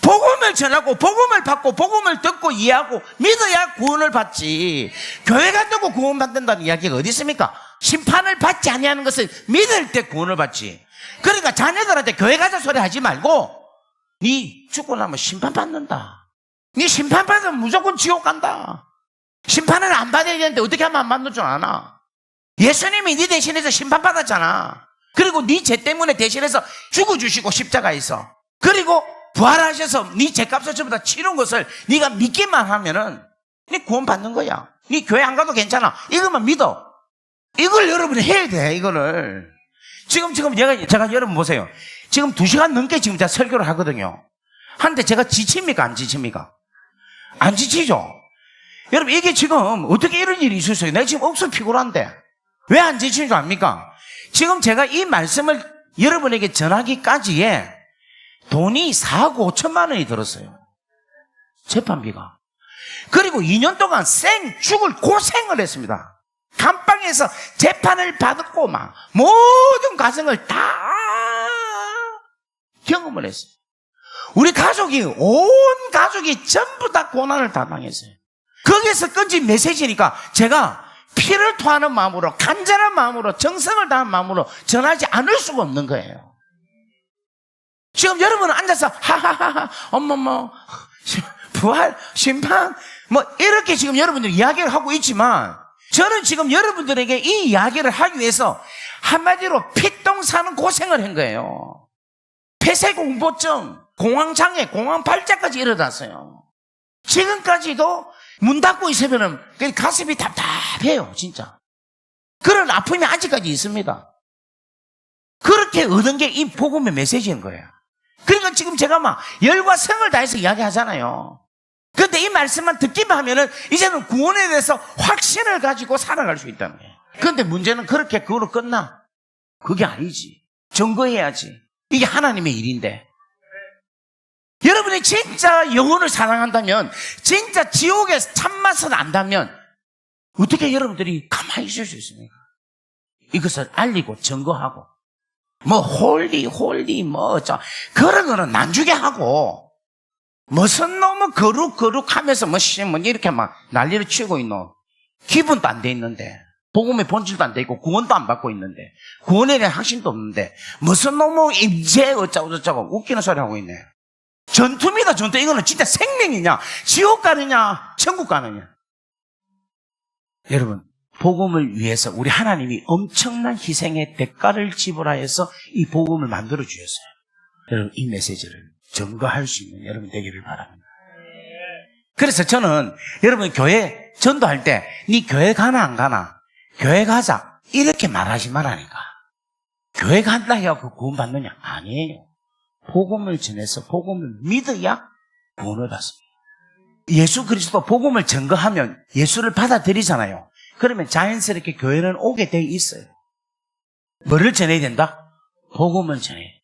복음을 전하고 복음을 받고 복음을 듣고 이해하고 믿어야 구원을 받지. 교회 간다고 구원 받는다는 이야기가 어디 있습니까? 심판을 받지 아니하는 것을 믿을 때 구원을 받지. 그러니까 자녀들한테 교회 가자 소리 하지 말고, 네 죽고 나면 심판받는다, 네 심판받으면 무조건 지옥 간다, 심판을 안 받아야 되는데 어떻게 하면 안 받는 줄 아나? 예수님이 네 대신해서 심판받았잖아. 그리고 네 죄 때문에 대신해서 죽어주시고 십자가에서, 그리고 부활하셔서 네 죄값을 전부 다 치른 것을 네가 믿기만 하면은 네 구원 받는 거야. 네 교회 안 가도 괜찮아. 이것만 믿어. 이걸 여러분이 해야 돼. 이거를 지금 제가 여러분 보세요. 지금 2시간 넘게 지금 제가 설교를 하거든요. 한데 제가 지칩니까 안 지칩니까? 안 지치죠. 여러분, 이게 지금 어떻게 이런 일이 있었어요? 내가 지금 억수 피곤한데 왜 안 지치는 줄 압니까? 지금 제가 이 말씀을 여러분에게 전하기까지에 돈이 4억 5천만 원이 들었어요. 재판비가. 그리고 2년 동안 죽을 고생을 했습니다. 감방에서 재판을 받고 막 모든 과정을 다 경험을 했어요. 우리 가족이, 온 가족이 전부 다 고난을 다 당했어요. 거기에서 건진 메시지니까 제가 피를 토하는 마음으로, 간절한 마음으로, 정성을 다한 마음으로 전하지 않을 수가 없는 거예요. 지금 여러분은 앉아서 하하하하 어머머 부활 심판 뭐 이렇게 지금 여러분들이 이야기를 하고 있지만, 저는 지금 여러분들에게 이 이야기를 하기 위해서 한마디로 피똥 사는 고생을 한 거예요. 폐쇄공포증, 공황장애, 공황발작까지 일어났어요. 지금까지도 문 닫고 있으면 가슴이 답답해요, 진짜. 그런 아픔이 아직까지 있습니다. 그렇게 얻은 게 이 복음의 메시지인 거예요. 그러니까 지금 제가 막 열과 성을 다해서 이야기하잖아요. 그런데 이 말씀만 듣기만 하면은 이제는 구원에 대해서 확신을 가지고 살아갈 수 있다는 거예요. 그런데 문제는 그렇게 그거로 끝나? 그게 아니지. 증거해야지. 이게 하나님의 일인데. 여러분이 진짜 영혼을 사랑한다면, 진짜 지옥의 참맛을 안다면 어떻게 여러분들이 가만히 있을 수 있습니까? 이것을 알리고 증거하고 뭐 홀리 그런 거는 난주게 하고 무슨 놈은 거룩하면서 뭐 이렇게 막 난리를 치고 있노. 기분도 안 돼 있는데, 복음의 본질도 안 돼 있고 구원도 안 받고 있는데, 구원에 대한 확신도 없는데 무슨 놈은 이제 어쩌고 웃기는 소리 하고 있네. 전투입니다. 전투. 이거는 진짜 생명이냐, 지옥 가느냐, 천국 가느냐. 여러분, 복음을 위해서 우리 하나님이 엄청난 희생의 대가를 지불하여서 이 복음을 만들어 주셨어요. 여러분, 이 메시지를 증거할 수 있는 여러분 되기를 바랍니다. 그래서 저는 여러분 교회 전도할 때 네 교회 가나 안 가나, 교회 가자 이렇게 말하지 말라니까. 교회 간다 해서 구원 받느냐? 아니에요. 복음을 전해서 복음을 믿어야 구원을 받습니다. 예수 그리스도 복음을 증거하면 예수를 받아들이잖아요. 그러면 자연스럽게 교회는 오게 돼 있어요. 뭐를 전해야 된다? 복음을 전해야 돼.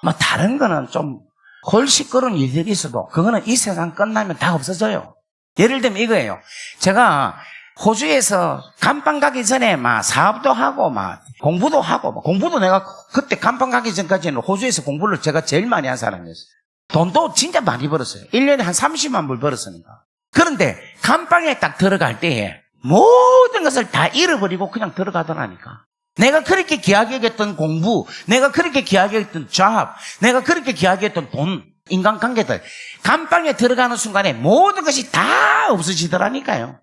뭐 다른 거는 좀 골시끄러운 일들이 있어도 그거는 이 세상 끝나면 다 없어져요. 예를 들면 이거예요. 제가 호주에서 감방 가기 전에 막 사업도 하고 막 공부도 하고, 공부도 내가 그때 감방 가기 전까지는 호주에서 공부를 제가 제일 많이 한 사람이었어요. 돈도 진짜 많이 벌었어요. 1년에 한 30만 불 벌었으니까. 그런데 감방에 딱 들어갈 때에 모든 것을 다 잃어버리고 그냥 들어가더라니까. 내가 그렇게 귀하게 여겼던 공부, 내가 그렇게 귀하게 여겼던 잡, 내가 그렇게 귀하게 여겼던 돈, 인간관계들, 감방에 들어가는 순간에 모든 것이 다 없어지더라니까요.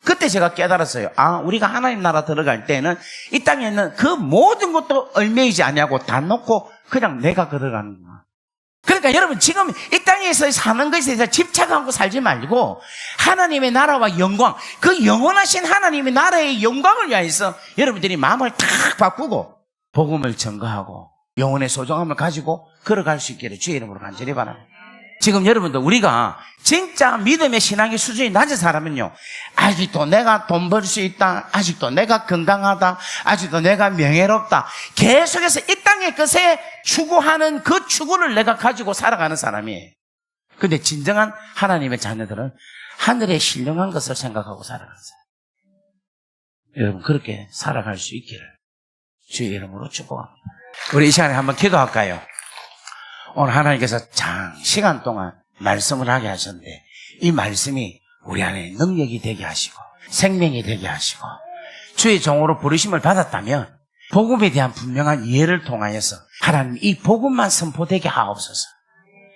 그때 제가 깨달았어요. 아, 우리가 하나님 나라 들어갈 때는 이 땅에 있는 그 모든 것도 얼매이지 아니하고 다 놓고 그냥 내가 걸어가는구나. 그러니까 여러분 지금 이 땅에서 사는 것에 대해서 집착하고 살지 말고 하나님의 나라와 영광, 그 영원하신 하나님의 나라의 영광을 위해서 여러분들이 마음을 탁 바꾸고 복음을 증거하고 영혼의 소중함을 가지고 걸어갈 수 있기를 주의 이름으로 간절히 바랍니다. 지금 여러분들 우리가 진짜 믿음의 신앙의 수준이 낮은 사람은요, 아직도 내가 돈 벌 수 있다, 아직도 내가 건강하다, 아직도 내가 명예롭다, 계속해서 이 땅의 것에 추구하는 그 추구를 내가 가지고 살아가는 사람이에요. 근데 진정한 하나님의 자녀들은 하늘의 신령한 것을 생각하고 살아가는 사람. 여러분 그렇게 살아갈 수 있기를 주의 이름으로 축복합니다. 우리 이 시간에 한번 기도할까요? 오늘 하나님께서 장시간 동안 말씀을 하게 하셨는데 이 말씀이 우리 안에 능력이 되게 하시고 생명이 되게 하시고 주의 종으로 부르심을 받았다면 복음에 대한 분명한 이해를 통하여서 하나님 이 복음만 선포되게 하옵소서.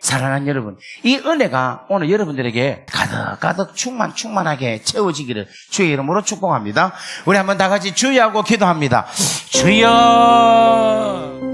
사랑하는 여러분, 이 은혜가 오늘 여러분들에게 가득가득 충만하게 채워지기를 주의 이름으로 축복합니다. 우리 한번 다 같이 주여 하고 기도합니다. 주여.